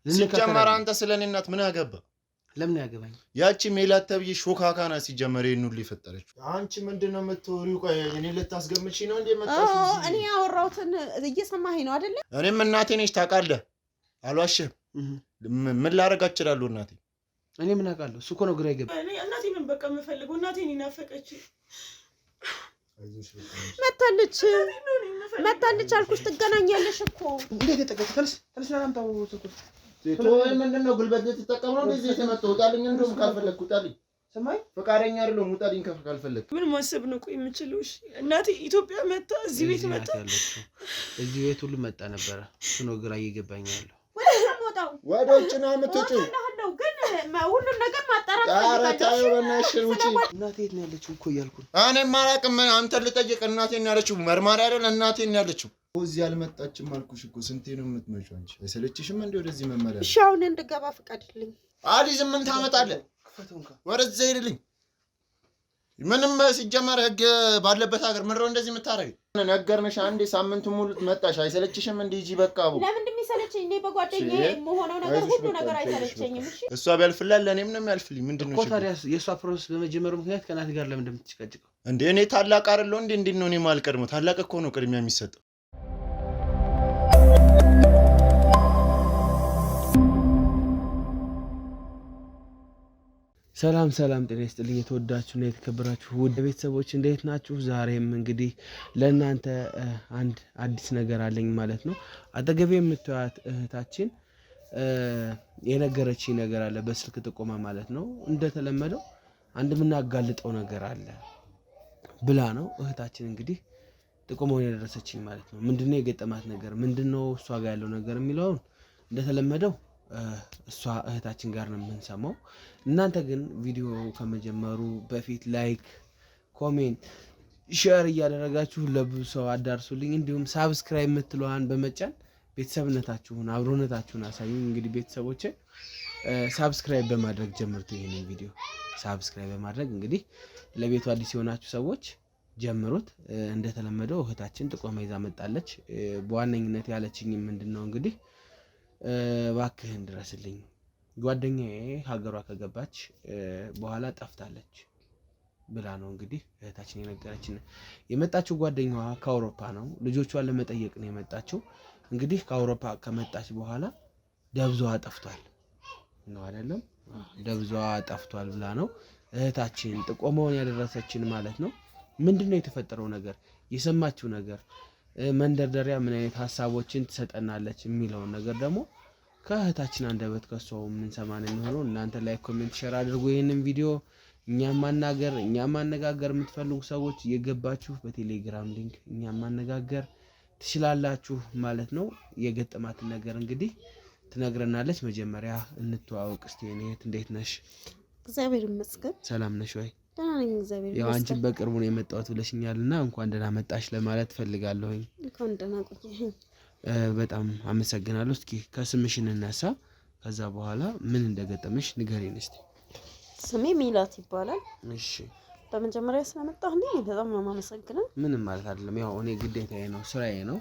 ሲጀመር አንተ ስለኔ እናት ምን አገባ? ለምን ያገባኝ? ያቺ ሜላት ተብዬ ሾካካና ሲጀመር ይሄን ሁሉ ይፈጠረች። አንቺ ምንድነው የምትወሪው? ቆይ እኔ ልታስገምጪ ነው እንዴ መጣሽ? እኔ ያወራሁትን እየሰማኸኝ ነው አይደለ? እኔም እናቴ ነሽ ታውቃለህ። አልዋሽም። ምን ላደርግ እችላለሁ እናቴ? እኔ ምን አውቃለሁ? እሱ እኮ ነው ግራ ይገባ። እኔ እናቴ ምን በቃ የምፈልገው እናቴን ይናፈቀች። መታለች አልኩሽ። ትገናኛለሽ እኮ እንዴት ተጠቀስ ተልስ ናምታው ተቆጥ ቶይ ምንድነው ጉልበት ልትጠቀም ነው እንደዚህ የተመጣው? ውጣልኝ፣ እንደውም ካልፈለክ ውጣልኝ። ሰማይ ፈቃደኛ አይደለም። ውጣልኝ ካልፈለክ። ምን ማሰብ ነው? ቆይ የምችለው እሺ፣ እናቴ ኢትዮጵያ መጣ፣ እዚህ ቤት መጣ፣ እዚህ ቤት ሁሉ መጣ ነበረ። እሱ ነው ግራ እየገባኝ ያለው። ወደ ውጭ ነው የምትወጪው? ግን ሁሉን ነገር ማጣራት ታረታዩ በእናትሽ ውጪ። እናቴ የት ነው ያለችው እኮ እያልኩ እኔም አላውቅም። አንተ ልጠይቅ። እናቴ ነው ያለችው። መርማሪ አይደል? እናቴ ነው ያለችው። እዚህ አልመጣችም አልኩሽ እኮ። ስንቴ ነው የምትመጪው አንቺ? አይሰለችሽም እንዴ ወደዚህ መመሪያ? እሺ አሁን እንድገባ ፍቀድልኝ። አሊዝም ምን ታመጣለህ? ወደዛ ሄድልኝ። ምንም ሲጀመር ህግ ባለበት ሀገር ምንድነው እንደዚህ የምታረጊ? ነገርንሽ አንዴ ሳምንቱ ሙሉ መጣሽ። አይሰለችሽም እንዴ? ሂጂ በቃ። አቡ ለምን እንደሚሰለችኝ እኔ በጓደኛዬ የምሆነው ነገር ሁሉ ነገር አይሰለችኝም። እሺ እሷ ቢያልፍላት ለእኔም ነው የሚያልፍልኝ። ምንድነው እኮ ታዲያ የእሷ ፕሮሰስ በመጀመሩ ምክንያት ከናት ጋር ለምን እንደምትጨቃጭቀው እንዴ? እኔ ታላቅ አይደለሁ እንዴ? እንዴት ነው እኔ ማልቀድመው? ታላቅ እኮ ነው ቅድሚያ የሚሰጠው። ሰላም ጤና ይስጥልኝ። የተወዳችሁና የተከበራችሁ ውድ ቤተሰቦች እንዴት ናችሁ? ዛሬም እንግዲህ ለእናንተ አንድ አዲስ ነገር አለኝ ማለት ነው። አጠገቤ የምታዩት እህታችን የነገረችኝ ነገር አለ በስልክ ጥቆማ ማለት ነው። እንደተለመደው አንድ የምናጋልጠው ነገር አለ ብላ ነው እህታችን እንግዲህ ጥቆማውን ያደረሰችኝ ማለት ነው። ምንድነው የገጠማት ነገር፣ ምንድነው እሷ ጋር ያለው ነገር የሚለውን እንደተለመደው እሷ እህታችን ጋር ነው የምንሰማው። እናንተ ግን ቪዲዮ ከመጀመሩ በፊት ላይክ፣ ኮሜንት፣ ሼር እያደረጋችሁ ለብዙ ሰው አዳርሱልኝ። እንዲሁም ሳብስክራይብ የምትለዋን በመጫን ቤተሰብነታችሁን አብሮነታችሁን አሳዩኝ። እንግዲህ ቤተሰቦቼ ሳብስክራይብ በማድረግ ጀምሩት። ይሄንን ቪዲዮ ሳብስክራይብ በማድረግ እንግዲህ ለቤቱ አዲስ የሆናችሁ ሰዎች ጀምሩት። እንደተለመደው እህታችን ጥቆማ ይዛ መጣለች። በዋነኝነት ያለችኝ ምንድነው እንግዲህ እባክህን ድረስልኝ፣ ጓደኛዬ ሀገሯ ከገባች በኋላ ጠፍታለች ብላ ነው እንግዲህ እህታችን የነገረችን። የመጣችው ጓደኛዋ ከአውሮፓ ነው። ልጆቿን ለመጠየቅ ነው የመጣችው። እንግዲህ ከአውሮፓ ከመጣች በኋላ ደብዛዋ ጠፍቷል ነው አይደለም? ደብዛዋ ጠፍቷል ብላ ነው እህታችን ጥቆማውን ያደረሰችን ማለት ነው። ምንድነው የተፈጠረው ነገር፣ የሰማችው ነገር፣ መንደርደሪያ ምን አይነት ሀሳቦችን ትሰጠናለች የሚለውን ነገር ደግሞ ከእህታችን አንደበት ከሷው ምን ሰማን የሚሆነው። እናንተ ላይክ፣ ኮሜንት፣ ሼር አድርጉ ይሄንን ቪዲዮ። እኛም ማነጋገር የምትፈልጉ ሰዎች እየገባችሁ በቴሌግራም ሊንክ እኛም ማነጋገር ትችላላችሁ ማለት ነው። የገጠማትን ነገር እንግዲህ ትነግረናለች። መጀመሪያ እንተዋወቅ እስቲ። እህት እንዴት ነሽ? እግዚአብሔር ይመስገን። ሰላም ነሽ ወይ? ደህና ነኝ እግዚአብሔር ይመስገን። ያው አንቺን በቅርቡ ነው የመጣሁት ብለሽኛልና እንኳን ደህና መጣሽ ለማለት ፈልጋለሁኝ። እንኳን ደህና ቆየኸኝ። በጣም አመሰግናለሁ። እስኪ ከስምሽ እንነሳ፣ ከዛ በኋላ ምን እንደገጠመሽ ንገሪን እስቲ። ስሜ ሜላት ይባላል። እሺ፣ በመጀመሪያ ስለመጣህልኝ በጣም ነው የማመሰግነው። ምንም ማለት አይደለም። ያው እኔ ግዴታዬ ነው፣ ስራዬ ነው፣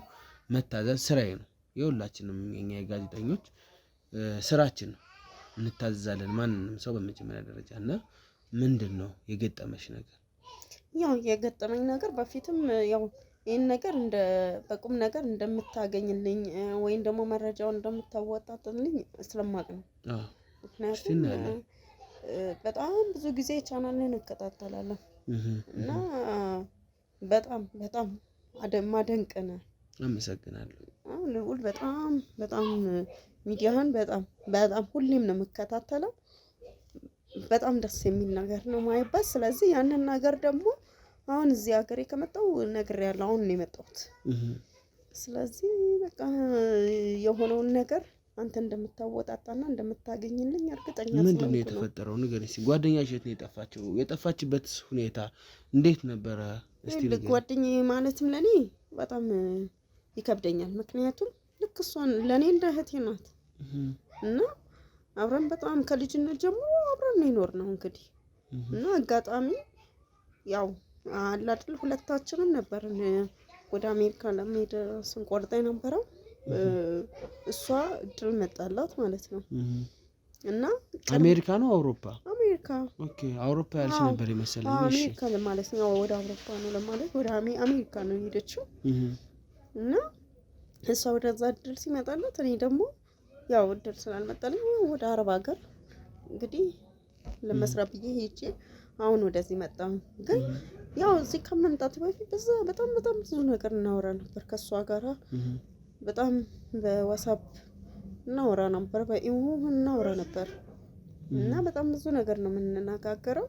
መታዘዝ ስራዬ ነው። የሁላችንም የኛ የጋዜጠኞች ስራችን ነው፣ እንታዘዛለን ማንንም ሰው በመጀመሪያ ደረጃ። እና ምንድነው የገጠመሽ ነገር? ያው የገጠመኝ ነገር በፊትም ያው ይሄን ነገር እንደ በቁም ነገር እንደምታገኝልኝ ወይም ደግሞ መረጃውን እንደምታወጣጥልኝ ስለማቅ ነው። ምክንያቱም በጣም ብዙ ጊዜ ቻናልን እከታተላለሁ እና በጣም ማደንቀነ። አመሰግናለሁ። ልዑል በጣም ሚዲያህን በጣም ሁሌም ነው የምከታተለው። በጣም ደስ የሚል ነገር ነው ማይባል። ስለዚህ ያንን ነገር ደግሞ አሁን እዚህ ሀገር ከመጣው ነግሬያለሁ። አሁን ነው የመጣሁት። ስለዚህ በቃ የሆነውን ነገር አንተ እንደምታወጣጣና እንደምታገኝልኝ እርግጠኛ ነኝ። ምንድነው የተፈጠረው ነገር? እስኪ ጓደኛሽ የት ነው የጠፋችው? የጠፋችበት ሁኔታ እንዴት ነበረ? እስቲ ንገሪኝ። ጓደኛዬ ማለትም ለኔ በጣም ይከብደኛል። ምክንያቱም ልክ እሷን ለኔ እንደ እህቴ ናት እና አብረን በጣም ከልጅነት ጀምሮ አብረን ነው የኖርነው እንግዲህ እና አጋጣሚ ያው አላድል ሁለታችንም ነበርን ወደ አሜሪካ ለመሄድ ስንቆርጥ የነበረው እሷ እድል መጣላት ማለት ነው። እና አሜሪካ ነው አውሮፓ? አሜሪካ። ኦኬ አውሮፓ ያልሽ ነበር የመሰለኝ። እሺ አሜሪካ ለማለት ነው፣ ወደ አውሮፓ ነው ለማለት ወደ አሜሪካ ነው የሄደችው። እና እሷ ወደዛ እድል ሲመጣላት እኔ ደግሞ ያው እድል ስላልመጣልኝ ወደ አረብ ሀገር እንግዲህ ለመስራት ብዬ ሄጄ አሁን ወደዚህ መጣሁ። ግን ያው እዚህ ከመምጣት በፊት በጣም ብዙ ነገር እናወራ ነበር ከሷ ጋራ። በጣም በዋትስአፕ እናወራ ነበር፣ በኢሞ እናወራ ነበር እና በጣም ብዙ ነገር ነው የምንነጋገረው።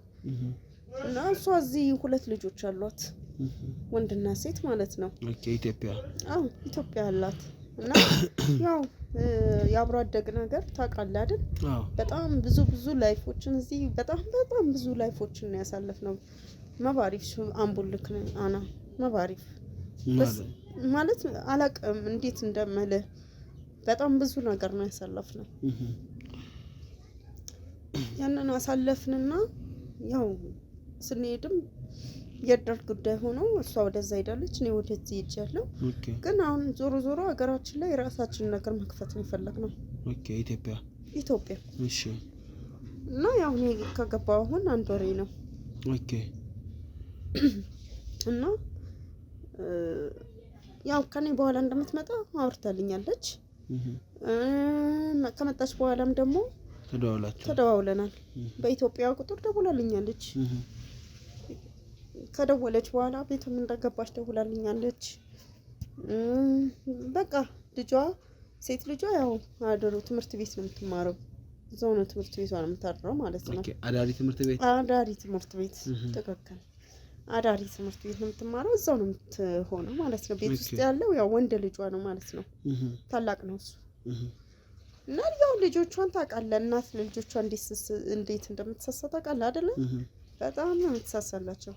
እና እሷ እዚህ 2 ልጆች አሏት፣ ወንድና ሴት ማለት ነው። ኦኬ ኢትዮጵያ? አዎ ኢትዮጵያ አላት። እና ያው የአብሮ አደግ ነገር ታውቃለህ አይደል? በጣም ብዙ ላይፎችን እዚህ በጣም ብዙ ላይፎችን ነው ያሳለፍነው። መባሪፍ አምቡልክ አና መባሪፍ ማለት አላውቅም እንዴት እንደምልህ፣ በጣም ብዙ ነገር ነው ያሳለፍነው። ያንን አሳለፍንና ያው ስንሄድም የደር ጉዳይ ሆኖ እሷ ወደዛ ሄዳለች፣ እኔ ወደዚህ ሄጃለሁ። ግን አሁን ዞሮ ሀገራችን ላይ የራሳችን ነገር መክፈት ነው የፈለግነው። ኦኬ ኢትዮጵያ። እሺ። እና ያው እኔ ከገባሁ አሁን 1 ወሬ ነው። ኦኬ። እና ያው ከኔ በኋላ እንደምትመጣ አውርታልኛለች። ከመጣች በኋላም ደግሞ ተደዋውለናል። በኢትዮጵያ ቁጥር ደውላልኛለች። ከደወለች በኋላ ቤትም እንደገባች ደውላልኛለች። በቃ ሴት ልጇ ያው አድሮ ትምህርት ቤት ነው የምትማረው፣ እዛው ነው ትምህርት ቤቷ ነው የምታድረው ማለት ነው። አዳሪ ትምህርት ቤት ትክክል። አዳሪ ትምህርት ቤት ነው የምትማረው፣ እዛው ነው የምትሆነው ማለት ነው። ቤት ውስጥ ያለው ያው ወንድ ልጇ ነው ማለት ነው። ታላቅ ነው እሱ። እና ያው ልጆቿን ታውቃለህ፣ እናት ለልጆቿ እንዴት እንደምትሳሳ ታውቃለህ አይደለ? በጣም ነው የምትሳሳላቸው።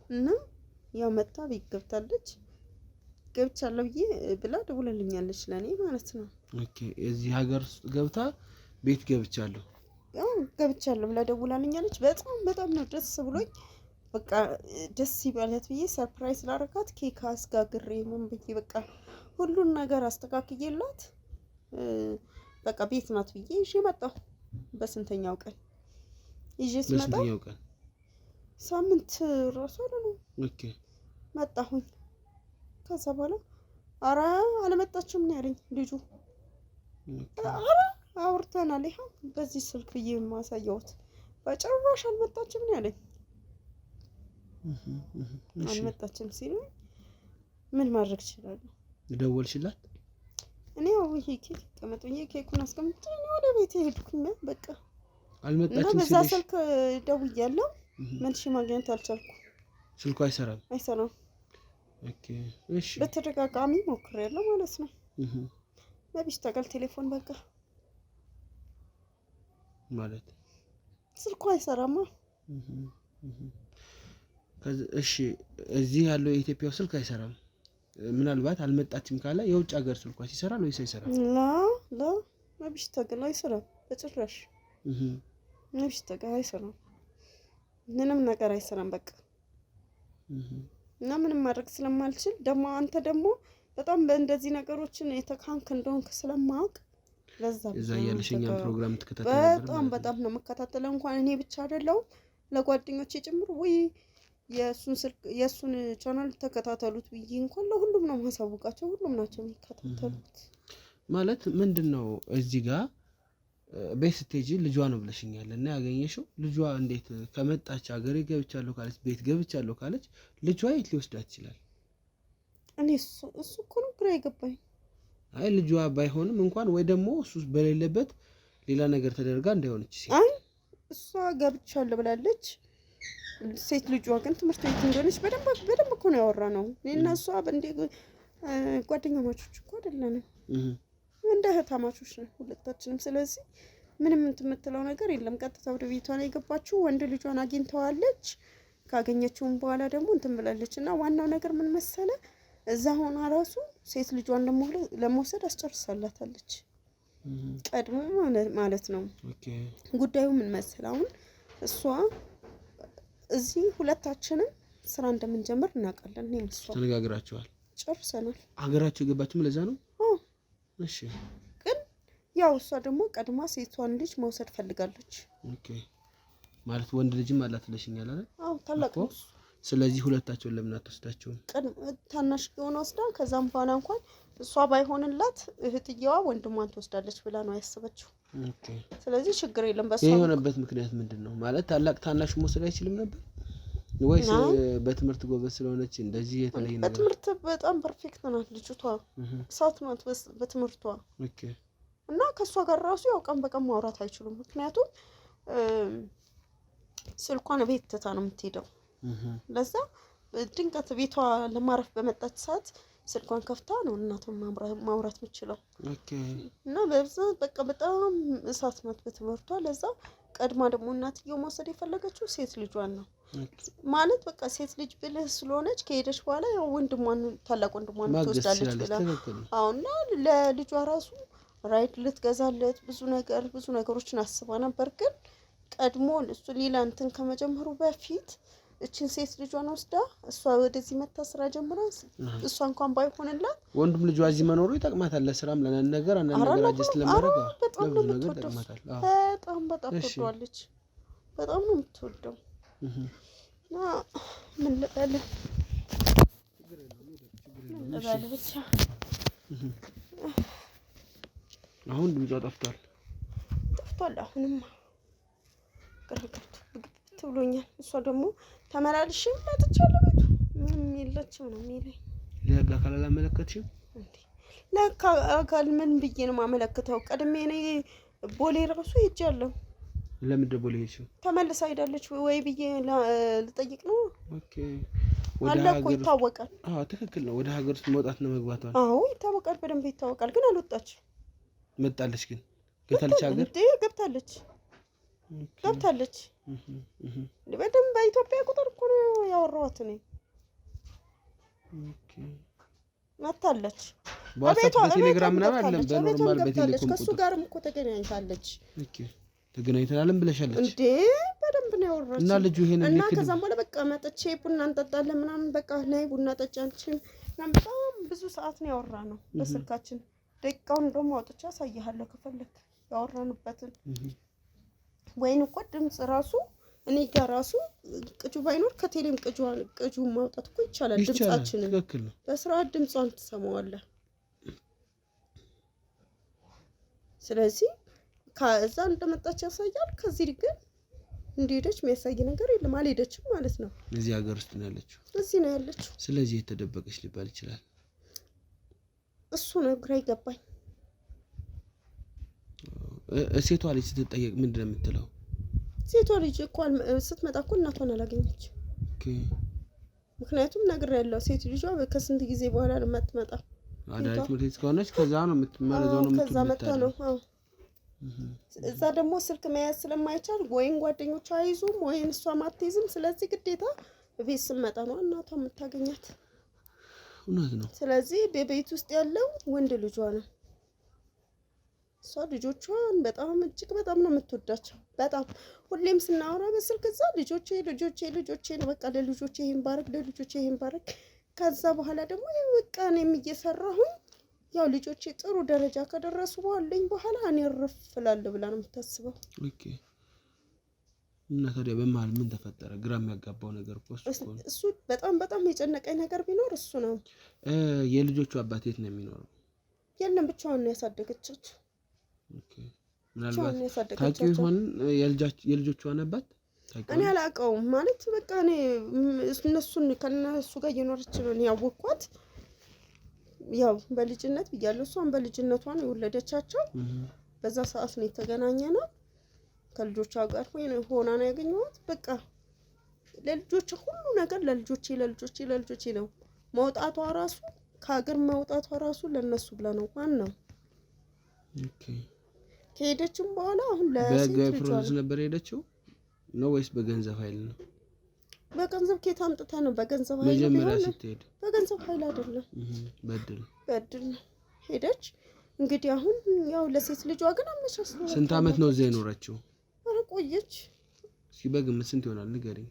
እና ያው መጣ ቤት ገብቻለሁ ብላ ደውላልኛለች ለኔ ማለት ነው። ኦኬ እዚህ ሀገር ውስጥ ገብታ ቤት ገብቻለሁ ብላ ደውላልኛለች። በጣም ነው ደስ ብሎኝ፣ በቃ ደስ ይበላት ብዬ ሰርፕራይዝ ላደርጋት ኬክ አስጋግሬ ምን ብዬ በቃ ሁሉን ነገር አስተካክዬላት በቃ ቤት ናት ብዬ ይዤ መጣሁ። በስንተኛው ቀን ይዤ ስመጣ ሳምንት ራሱ ነው። ኦኬ መጣሁኝ። ከዛ በኋላ ኧረ አልመጣችም ነው ያለኝ ልጁ። ኧረ አውርተናል፣ ይኸው በዚህ ስልክ ብዬ የማሳየውት በጭራሽ አልመጣችም ነው ያለኝ። አልመጣችም ሲሉኝ ምን ማድረግ እችላለሁ? ደወልሽላት? እኔ ያው ይሄ ኬክ ቀመጡኝ፣ ኬኩን አስቀምጬ ወደ ቤት ሄድኩኝ። በቃ አልመጣችም ሲሉኝ በዛ ስልክ ደውያለሁ፣ መልሼ ማግኘት አልቻልኩም። ስልኩ አይሰራም? ኦኬ እሺ። በተደጋጋሚ ሞክሬያለሁ ማለት ነው። በቢስተቀል ቴሌፎን በቃ ማለት ስልኩ አይሰራማ። እሺ እዚህ ያለው የኢትዮጵያው ስልክ አይሰራም። ምናልባት አልመጣችም ካለ የውጭ ሀገር ስልኳ ይሰራል ወይስ አይሰራም? ላ በቢስተቀል አይሰራም በጭራሽ። በቢስተቀል አይሰራም፣ ምንም ነገር አይሰራም በቃ። እና ምንም ማድረግ ስለማልችል ደግሞ አንተ ደግሞ በጣም በእንደዚህ ነገሮችን የተካንክ እንደሆንክ ስለማውቅ ለዛ እዛ ያለሽኛ ፕሮግራም ተከታተለ በጣም ነው መከታተለው። እንኳን እኔ ብቻ አይደለሁም ለጓደኞቼ ጭምር ወይ የሱን ቻናል ተከታተሉት ብዬ እንኳን ለሁሉም ነው ማሳውቃቸው። ሁሉም ናቸው የሚከታተሉት። ማለት ምንድነው እዚህ ጋር ቤት ስትሄጂ ልጇ ነው ብለሽኛል እና ያገኘሽው ልጇ እንዴት ከመጣች ሀገሬ ገብቻለሁ ካለች ቤት ገብቻለሁ ካለች ልጇ የት ሊወስዳት ይችላል? እኔ እሱ እኮ ነው ግራ የገባኝ። አይ ልጇ ባይሆንም እንኳን ወይ ደግሞ እሱ በሌለበት ሌላ ነገር ተደርጋ እንዳይሆነች ሲል አይ እሷ ገብቻለሁ ብላለች። ሴት ልጇ ግን ትምህርት ቤት እንደሆነች በደንብ እኮ ነው ያወራነው። እኔና እሷ እንደ ጓደኛማቾች እኮ አይደለንም፣ እንደ እህታማቾች ነን ሁለታችንም። ስለዚህ ምንም የምትለው ነገር የለም። ቀጥታ ወደ ቤቷ ነው የገባችው። ወንድ ልጇን አግኝተዋለች። ካገኘችውም በኋላ ደግሞ እንትን ብላለች። እና ዋናው ነገር ምን መሰለ፣ እዛ ሆና ራሱ ሴት ልጇን ለመውሰድ አስጨርሳላታለች ቀድሞ ማለት ነው። ጉዳዩ ምን መሰለ፣ አሁን እሷ እዚህ ሁለታችንም ስራ እንደምንጀምር እናውቃለን። እኔም እሷ ተነጋግራችኋል? ጨርሰናል። ሀገራቸው የገባችሁም ለዛ ነው? እሺ። ግን ያው እሷ ደግሞ ቀድማ ሴቷን ልጅ መውሰድ ፈልጋለች። ኦኬ። ማለት ወንድ ልጅም አላት ለሽኛል አይደል? አዎ ታላቅ ነው። ስለዚህ ሁለታቸውን ለምን አትወስዳቸውም? ታናሽ ሆኖ ወስዳ ከዛም በኋላ እንኳን እሷ ባይሆንላት እህትየዋ ወንድሟን ትወስዳለች ብላ ነው ያሰበችው። ኦኬ። ስለዚህ ችግር የለም። በሷ የሆነበት ምክንያት ምንድነው? ማለት ታላቅ ታናሽ መውሰድ አይችልም ነበር ወይስ በትምህርት ጎበዝ ስለሆነች እንደዚህ የተለየ ነገር? በትምህርት በጣም ፐርፌክት ናት ልጅቷ። እሳት ናት በትምህርቷ። ኦኬ። እና ከሷ ጋር ራሱ ያው ቀን በቀን ማውራት አይችሉም። ምክንያቱም ስልኳን ቤት ትታ ነው የምትሄደው። ለዛ ድንገት ቤቷ ለማረፍ በመጣች ሰዓት ስልኳን ከፍታ ነው እናቷን ማውራት የምትችለው። ኦኬ። እና በብዛት በቃ በጣም እሳት ናት በትምህርቷ። ለዛ ቀድማ ደግሞ እናትየው መውሰድ የፈለገችው ሴት ልጇን ነው። ማለት በቃ ሴት ልጅ ብልህ ስለሆነች ከሄደች በኋላ ያው ወንድሟን ታላቅ ወንድሟን ትወስዳለች ብላ አሁንና ለልጇ ራሱ ራይድ ልትገዛለት ብዙ ነገሮችን አስባ ነበር። ግን ቀድሞ እሱ ሌላ እንትን ከመጀመሩ በፊት እቺን ሴት ልጇን ወስዳ እሷ ወደዚህ መታ ስራ ጀምራ እሷ እንኳን ባይሆንላት ወንድም ልጇ እዚህ መኖሩ ይጠቅማታል። ለስራም ለነን ነገር አንዳንድ ነገር አጀስት ለማድረግ ለብዙ ነገር ይጠቅማታል። በጣም ትወደዋለች። በጣም ነው የምትወደው። ምን ልበል ብቻ አሁን ድምጿ ጠፍቷል። አሁንም ግርግር ብሎኛል። እሷ ደግሞ ተመላልሽ መጥቻለሁ ቤቱ ምንም የለችም ነው የሚለኝ። ለህግ አካል አላመለከትሽም እንዴ? ለህግ አካል ምን ብዬ ነው የማመለክተው? ቀድሜ እኔ ቦሌ ራሱ ሄጃለሁ። ለምን ቦሌ ሄድሽው? ተመልሳ ሄዳለች ወይ ብዬ ልጠይቅ ነው። ኦኬ። ወደ ሀገር ይታወቃል። ትክክል ነው። ወደ ሀገር ውስጥ መውጣት ነው መግባቷ። አዎ ይታወቃል፣ በደንብ ይታወቃል። ግን አልወጣችም። መጣለች ግን ገብታለች ሀገር ገብታለች። በደንብ በኢትዮጵያ ቁጥር እኮ ነው ያወራኋት እኔ። ኦኬ መጣለች። በቴሌግራም ምናምን አይደለም በኖርማል በቴሌኮም ከሱ ጋርም እኮ ተገናኝታለች። ኦኬ ተገናኝተናልም ብለሻለች እንዴ? በደንብ ነው ያወራችው። እና ልጁ ይሄን እና ከዛም በኋላ በቃ መጥቼ ቡና እንጠጣለን ምናምን በቃ ነይ ቡና ጠጫችን ምናምን በጣም ብዙ ሰዓት ነው ያወራነው በስልካችን። ደቂቃውን ደግሞ አውጥቼ አሳይሃለሁ ከፈለክ ያወራንበትን። ወይን እኮ ድምጽ ራሱ እኔ ጋር ራሱ ቅጁ ባይኖር ከቴሌም ቅጁ ማውጣት እኮ ይቻላል። ድምጻችንን ትክክል ነው። በስርዓት ድምጿን ትሰማዋለህ። ስለዚህ ከዛ እንደመጣች ያሳያል። ከዚህ ግን እንደሄደች የሚያሳይ ነገር የለም። አልሄደችም ማለት ነው። እዚህ ሀገር ውስጥ ነው ያለችው። እዚህ ነው ያለችው። ስለዚህ የተደበቀች ሊባል ይችላል። እሱ ነው ግራ ይገባኝ። ሴቷ ልጅ ስትጠየቅ ምንድን ነው የምትለው? ሴቷ ልጅ እኮ ስትመጣ እኮ እናቷን አላገኘች። ኦኬ። ምክንያቱም ነግሬያለሁ፣ ሴት ልጇ ከስንት ጊዜ በኋላ ነው የምትመጣ። አዳሪ ትምህርት ቤት ከሆነች ከዛ ነው የምትማረው ነው ከዛ መጣ ነው። አዎ እዛ ደግሞ ስልክ መያዝ ስለማይቻል ወይን ጓደኞቿ አይዙም ወይን እሷም አትይዝም። ስለዚህ ግዴታ ቤት ስመጣ ነው እናቷ የምታገኛት። እውነት ነው። ስለዚህ በቤት ውስጥ ያለው ወንድ ልጇ ነው። እሷ ልጆቿን በጣም እጅግ በጣም ነው የምትወዳቸው። በጣም ሁሌም ስናወራ በስልክ እዛ ልጆቼ ነው በቃ ለልጆቼ ይሄን ባረክ ለልጆቼ ይሄን ባረክ። ከዛ በኋላ ደግሞ በቃ እኔም እየሰራሁኝ ያው ልጆቼ ጥሩ ደረጃ ከደረሱ በኋላ እኔ እረፍላለሁ ብላ ነው የምታስበው። ኦኬ። እና ታዲያ በመሀል ምን ተፈጠረ? ግራ የሚያጋባው ነገር እሱ በጣም የጨነቀኝ ነገር ቢኖር እሱ ነው። የልጆቹ አባት የት ነው የሚኖረው? የለም ብቻዋን ነው ያሳደገቻቸው። ኦኬ። ምናልባት ታውቂው ይሆን የልጆቹን አባት? እኔ አላውቀውም። ማለት በቃ እኔ እነሱን ከነሱ ጋር እየኖረች ነው ያወቅኳት። ያው በልጅነት ብያለሁ። እሷን በልጅነቷ ነው የወለደቻቸው። በዛ ሰዓት ነው የተገናኘነው። ከልጆቿ ጋር ሆና ነው ያገኘኋት። በቃ ለልጆቼ ሁሉ ነገር ለልጆቼ ነው። መውጣቷ ራሱ ከሀገር መውጣቷ ራሱ ለነሱ ብላ ነው ዋናው። ኦኬ። ከሄደችም በኋላ አሁን ለሴት ልጅ ነበር ሄደችው ነው ወይስ በገንዘብ ኃይል ነው? በገንዘብ ከየት አምጥታ ነው? በገንዘብ ኃይል መጀመሪያ ስትሄድ በገንዘብ ኃይል አይደለም፣ በእድል ነው ሄደች። እንግዲህ አሁን ያው ለሴት ልጇ ግን አመቻች ነው። ስንት አመት ነው እዛ የኖረችው? ኧረ ቆየች። ሲበግም ስንት ይሆናል ንገሪኝ።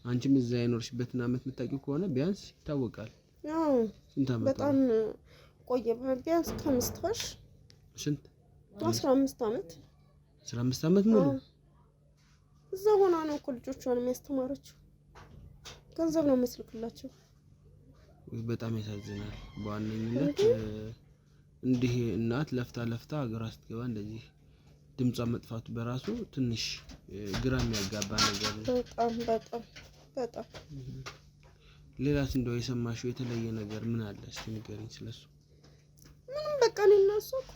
አንቺም እዛ የኖርሽበትን አመት የምታውቂው ከሆነ ቢያንስ ይታወቃል። አዎ ስንት ዓመት? በጣም ቆየ። ቢያንስ ከ5 ስንት 15 ዓመት 15 ዓመት ሙሉ እዛ ሆና ነው እኮ ልጆቿን የሚያስተማረችው። ገንዘብ ነው መስልክላቸው። በጣም ያሳዝናል። በዋነኝነት እንዲህ እናት ለፍታ ሀገሯ ስትገባ እንደዚህ ድምጿን መጥፋቱ በራሱ ትንሽ ግራ የሚያጋባ ነገር ነው። በጣም ሌላስ እንደው የሰማሽው የተለየ ነገር ምን አለ? እስቲ ንገሪኝ ስለሱ። ምንም በቃ እኔና እሷ እኮ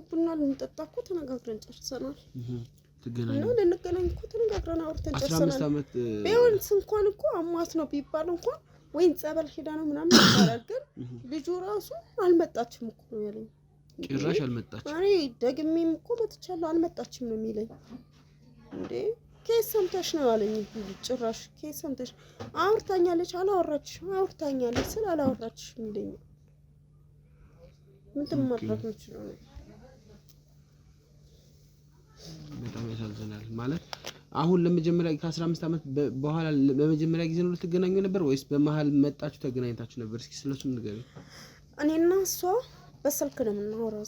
ቡና ልንጠጣ እኮ ተነጋግረን ጨርሰናል። ትገናኙ ነው ልንገናኝ እኮ ተነጋግረን አውርተን ጨርሰናል። 15 ዓመት ቢሆንስ እንኳን እኮ አሟት ነው ቢባል እንኳን ወይን ጸበል ሄዳ ነው ምናምን ይባላል። ግን ልጁ ራሱ አልመጣችም እኮ ነው ያለኝ። ጭራሽ አልመጣችም። እኔ ደግሜም እኮ መጥቻለሁ አልመጣችም ነው የሚለኝ። እንዴ ኬስ ሰምተሽ ነው ያለኝ። ጭራሽ ኬስ ሰምተሽ አውርታኛለች አላወራችም፣ አውርታኛለች ስለ አላወራችሽ የሚለኝ ምን ማድረግ ነው? በጣም ያሳዝናል። ማለት አሁን ለመጀመሪያ ከ15 ዓመት በኋላ በመጀመሪያ ጊዜ ነው ልትገናኙ ነበር ወይስ በመሃል መጣችሁ ተገናኝታችሁ ነበር? እስኪ ስለሱም ንገሪኝ። እኔና እሷ በስልክ ነው የምናወራው።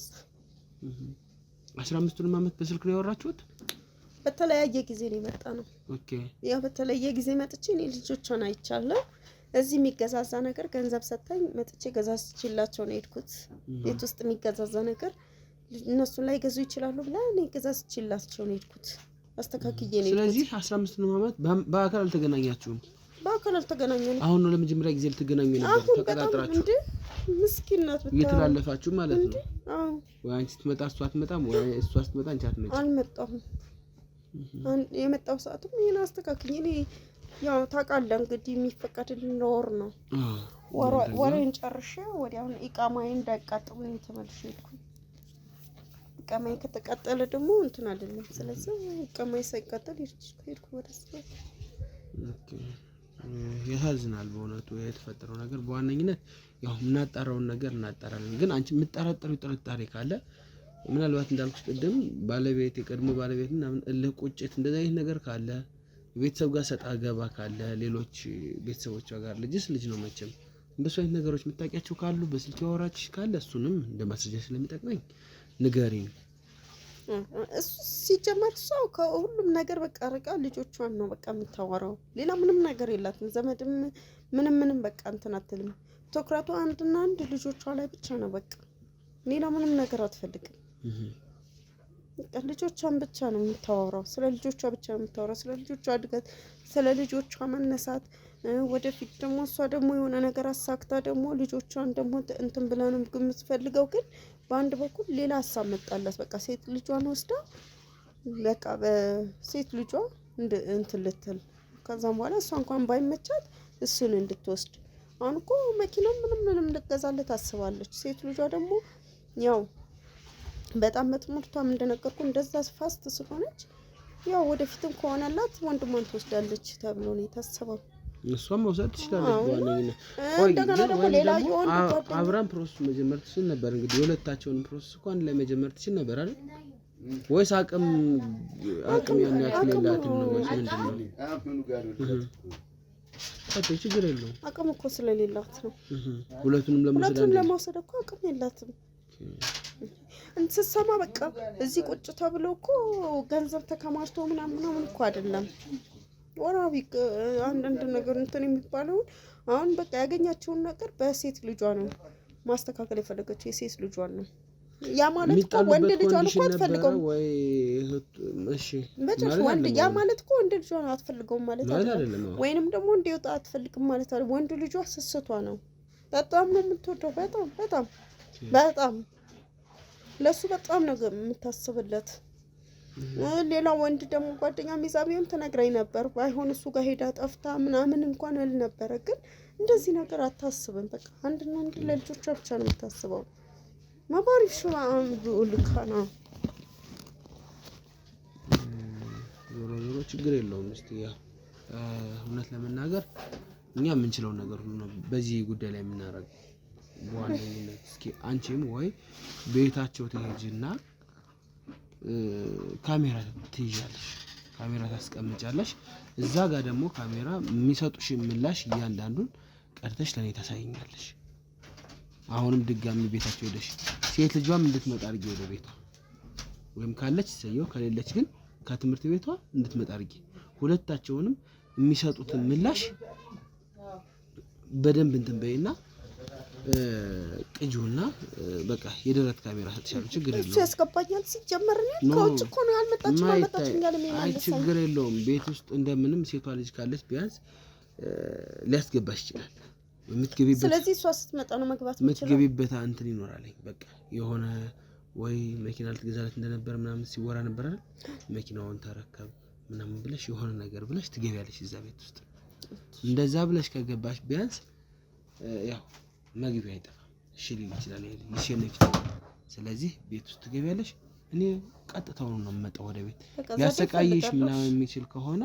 15ቱንም ዓመት በስልክ ነው ያወራችሁት? በተለያየ ጊዜ ነው የመጣ ነው። ኦኬ። ያው በተለያየ ጊዜ መጥቼ እኔ ልጆቿን አይቻለሁ። እዚህ የሚገዛዛ ነገር ገንዘብ ሰጣኝ መጥቼ ገዛዝችላቸው ነው የሄድኩት። ቤት ውስጥ የሚገዛዛ ነገር እነሱ ላይ ገዙ ይችላሉ ብላ እኔ ገዛዝችላቸው ነው የሄድኩት። አስተካክዬ ነው። ስለዚህ 15ቱንም ዓመት በአካል አልተገናኛችሁም? በአካል አልተገናኘንም። አሁን ነው ለመጀመሪያ ጊዜ ልትገናኙ ነበር? ተቀጣጥራችሁ እንዴ? ምስኪን ናት ብታይ እየተላለፋችሁ ማለት ነው? አዎ። ወይ አንቺ ስትመጣ እሷ አትመጣም፣ ወይ እሷ ስትመጣ አንቺ አትመጪም? አልመጣሁም። የመጣው ሰዓትም ይሄን አስተካክዬ እኔ ያው ታውቃለህ እንግዲህ የሚፈቀድልን ለወር ነው። ወሬን ጨርሼ ወዲያውኑ ኢቃማዬን እንዳይቃጠሉ ነው ተመልሼ ሄድኩኝ። ኢቃማዬ ከተቃጠለ ደግሞ እንትን አይደለም። ስለዚህ ኢቃማዬ ሳይቃጠል ሄድኩ ወደሱ። ኦኬ። ያሳዝናል በእውነቱ የተፈጠረው ነገር። በዋነኝነት ያው የምናጣራውን ነገር እናጣራለን። ግን አንቺ የምትጠረጠሪው ጥርጣሬ ካለ ምናልባት እንዳልኩሽ ቅድም ባለቤት የቀድሞ ባለቤት ምናምን እልህ ቁጭት እንደዛ አይነት ነገር ካለ ቤተሰብ ጋር ሰጣ ገባ ካለ ሌሎች ቤተሰቦቿ ጋር ልጅስ ልጅ ነው መቼም እንደሱ አይነት ነገሮች የምታውቂያቸው ካሉ በስልክ ያወራችሽ ካለ እሱንም እንደ ማስረጃ ስለሚጠቅመኝ ንገሪኝ። እሱ ሲጀመር እሷ ከሁሉም ነገር በቃ ርቃ ልጆቿን ነው በቃ የምታወራው። ሌላ ምንም ነገር የላትም። ዘመድም ምንም በቃ እንትን አትልም። ትኩረቷ አንድና አንድ ልጆቿ ላይ ብቻ ነው በቃ ሌላ ምንም ነገር አትፈልግም። በቃ ልጆቿን ብቻ ነው የምታወራው። ስለ ልጆቿ ብቻ ነው የምታወራው። ስለ ልጆቿ እድገት፣ ስለ ልጆቿ መነሳት፣ ወደፊት ደግሞ እሷ ደግሞ የሆነ ነገር አሳክታ ደግሞ ልጆቿን ደግሞ እንትን ብላ ነው የምትፈልገው። ግን በአንድ በኩል ሌላ ሀሳብ መጣላት። በቃ ሴት ልጇን ወስዳ በቃ በሴት ልጇ እንትን ልትል ከዛም በኋላ እሷ እንኳን ባይመቻት እሱን እንድትወስድ አሁን እኮ መኪና ምንም ልትገዛለት ታስባለች። ሴት ልጇ ደግሞ ያው በጣም በትምህርቷም እንደነገርኩ እንደዛ ፋስት ስለሆነች ያው ወደፊትም ከሆነላት ወንድሟን ትወስዳለች ተብሎ ነው የታሰበው። እሷም መውሰድ ትችላለች። በዋነኝነት እንደገና ደግሞ ሌላ የሆነ አብራም ፕሮሰስ መጀመር ትችል ነበር። እንግዲህ የሁለታቸውን ፕሮሰስ እንኳን ላይ መጀመር ትችል ነበር አይደል? ወይስ አቅም ያን ያክል የላትም ነው ወይስ ምንድን ነው? ችግር የለውም። አቅም እኮ ስለሌላት ነው። ሁለቱንም ለመውሰድ እኮ አቅም የላትም። እንስሳማ በቃ እዚህ ቁጭ ተብሎ እኮ ገንዘብ ተከማችቶ ምናምን እኮ አይደለም። ወራቢ አንዳንድ ነገር እንትን የሚባለው አሁን በቃ ያገኛቸውን ነገር በሴት ልጇ ነው ማስተካከል የፈለገችው የሴት ልጇን ነው። ያ ማለት እኮ ወንድ ልጇን እኮ አትፈልገውም ወይ? እሺ ማለት ወንድ ያ ማለት እኮ ወንድ ልጇን አትፈልገውም ማለት አይደለም። ወይንም ደግሞ እንዲወጣ አትፈልግም ማለት አይደለም። ወንድ ልጇ ስስቷ ነው። በጣም ነው የምትወደው። በጣም ለሱ በጣም ነው የምታስብለት። ሌላ ወንድ ደግሞ ጓደኛ ሚዛቢውን ተነግረኝ ነበር። ባይሆን እሱ ጋር ሄዳ ጠፍታ ምናምን እንኳን እል ነበረ። ግን እንደዚህ ነገር አታስብም። በቃ አንድና አንድ ለልጆቿ ብቻ ነው የምታስበው። ማባሪፍ ሹራን ልካና ዞሮ ችግር የለውም። እስቲ ያ እውነት ለመናገር እኛ የምንችለው ነገር ሁሉ ነው በዚህ ጉዳይ ላይ የምናደርገው። በዋነኝነት እስኪ አንቺም ወይ ቤታቸው ትሄጂና ካሜራ ትይዣለሽ፣ ካሜራ ታስቀምጫለሽ። እዛ ጋር ደግሞ ካሜራ የሚሰጡሽ ምላሽ እያንዳንዱን ቀርተሽ ለኔ ታሳይኛለሽ። አሁንም ድጋሚ ቤታቸው ሄደሽ ሴት ልጇም እንድትመጣ አድርጊ ወደ ቤቷ ወይም ካለች ሰየው ከሌለች ግን ከትምህርት ቤቷ እንድትመጣ አድርጊ ሁለታቸውንም የሚሰጡትን ምላሽ በደንብ እንትን በይና ቅጂውና በቃ የደረት ካሜራ ሰጥቻለሁ ችግር የለውም እሱ ያስገባኛል ሲጀመር ነው ከውጭ እኮ ነው ያልመጣች ያለም አይ ችግር የለውም ቤት ውስጥ እንደምንም ሴቷ ልጅ ካለች ቢያንስ ሊያስገባሽ ይችላል የምትገቢበት ስለዚህ እሷ ስትመጣ ነው መግባት የምትገቢበት እንትን ይኖራል በቃ የሆነ ወይ መኪና ልትገዛለት እንደነበር ምናምን ሲወራ ነበር አይደል መኪናውን ተረከብ ምናምን ብለሽ የሆነ ነገር ብለሽ ትገቢያለሽ እዛ ቤት ውስጥ እንደዛ ብለሽ ከገባሽ ቢያንስ ያው መግቢያ አይጠፋም እሺ ሊል ይችላል ይሸነፍ ስለዚህ ቤት ውስጥ ትገቢያለሽ እኔ ቀጥታው ነው የምመጣው ወደ ቤት ያሰቃይሽ ምናምን የሚችል ከሆነ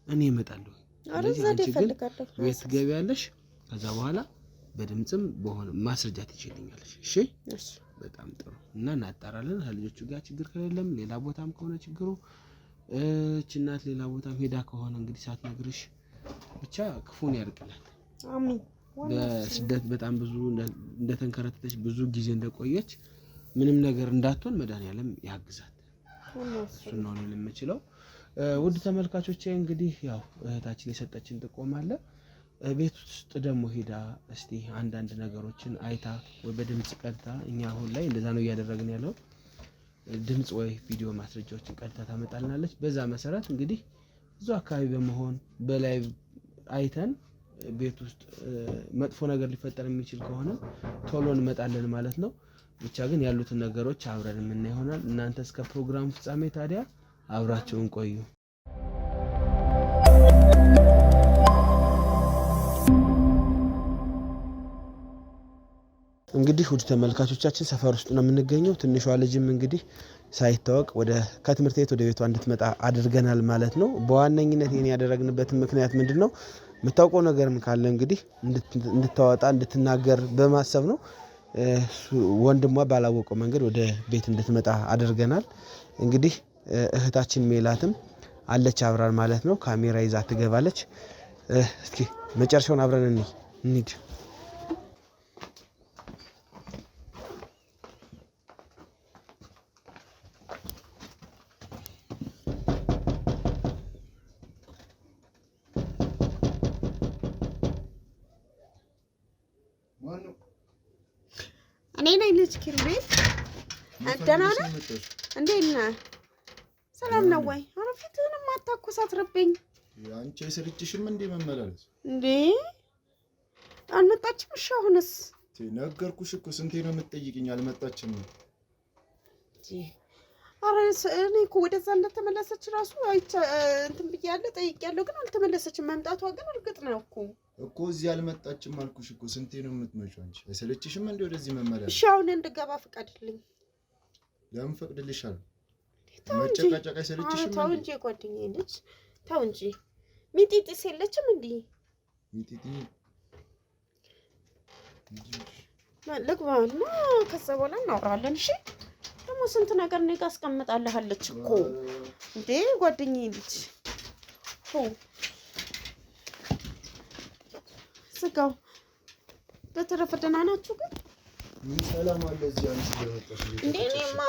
እኔ እመጣለሁ ስለዚህ አንቺ ግን ቤት ትገቢያለሽ ከዛ በኋላ በድምጽም በሆነ ማስረጃ ትችልኛለሽ እሺ በጣም ጥሩ እና እናጣራለን ልጆቹ ጋር ችግር ከሌለም ሌላ ቦታም ከሆነ ችግሩ እናት ሌላ ቦታም ሄዳ ከሆነ እንግዲህ ሳትነግርሽ ብቻ ክፉን ያርቅላት አሜን በስደት በጣም ብዙ እንደተንከረተተች ብዙ ጊዜ እንደቆየች ምንም ነገር እንዳትሆን መድኃኒዓለም ያግዛት እሱ ነው የምንችለው ውድ ተመልካቾቼ እንግዲህ ያው እህታችን የሰጠችን ጥቆማ አለ ቤት ውስጥ ደግሞ ሄዳ እስቲ አንዳንድ ነገሮችን አይታ ወይ በድምጽ ቀጥታ እኛ አሁን ላይ እንደዛ ነው ያደረግን ያለው ድምጽ ወይ ቪዲዮ ማስረጃዎችን ቀጥታ ታመጣልናለች በዛ መሰረት እንግዲህ ብዙ አካባቢ በመሆን በላይ አይተን ቤት ውስጥ መጥፎ ነገር ሊፈጠር የሚችል ከሆነ ቶሎ እንመጣለን ማለት ነው ብቻ ግን ያሉትን ነገሮች አብረን ምን ይሆናል እናንተ እስከ ፕሮግራም ፍጻሜ ታዲያ አብራችሁን ቆዩ እንግዲህ ውድ ተመልካቾቻችን ሰፈር ውስጥ ነው የምንገኘው ትንሿ ልጅም እንግዲህ ሳይታወቅ ወደ ከትምህርት ቤት ወደ ቤቷ እንድትመጣ አድርገናል ማለት ነው በዋነኝነት ይሄን ያደረግንበት ምክንያት ምንድነው የምታውቀው ነገርም ካለ እንግዲህ እንድታወጣ እንድትናገር በማሰብ ነው ወንድሟ ባላወቀው መንገድ ወደ ቤት እንድትመጣ አድርገናል እንግዲህ እህታችን ሜላትም አለች አብራን ማለት ነው ካሜራ ይዛ ትገባለች እስኪ መጨረሻውን አብረን እንሂድ እኔ ነኝ ልጅ ኪሩቤል ደህና ነህ እንዴት ነህ ሰላም ነው ወይ አረፊትህንም አታኮሳትርብኝ አንቺ አይሰልችሽም እንዴ መመላለስ እንዴ አልመጣችም እሺ አሁንስ ነገርኩሽ እኮ ስንቴ ነው የምትጠይቂኝ አልመጣችም አረስ እኔ እኮ ወደዛ እንደተመለሰች ራሱ አይቻ እንትን ብያለሁ ጠይቄያለሁ ግን አልተመለሰችም መምጣቷ ግን እርግጥ ነው እኮ እዚህ አልመጣችም አልኩሽ እኮ ስንቴ ነው የምትመጪው አንቺ አይሰለችሽም እንዴ ወደዚህ መመላለስ እሺ አሁን እንድገባ ፍቀድልኝ ለምን ፈቅድልሻለሁ መጨቃጨቅ አይሰለችሽም ተው እንጂ ጓደኛዬ ልጅ ተው እንጂ ሚጢጢስ የለችም እንዴ ሚጢጢ ልግባና ከዛ በኋላ እናወራለን እሺ ደግሞ ስንት ነገር ነው ያስቀምጣለች እኮ እንዴ ጓደኛዬ ልጅ ስጋው በተረፈ ደህና ናችሁ ግን ምን ሰላም አለ እዚህ አንቺ ለመጣሽ እንዴ እኔማ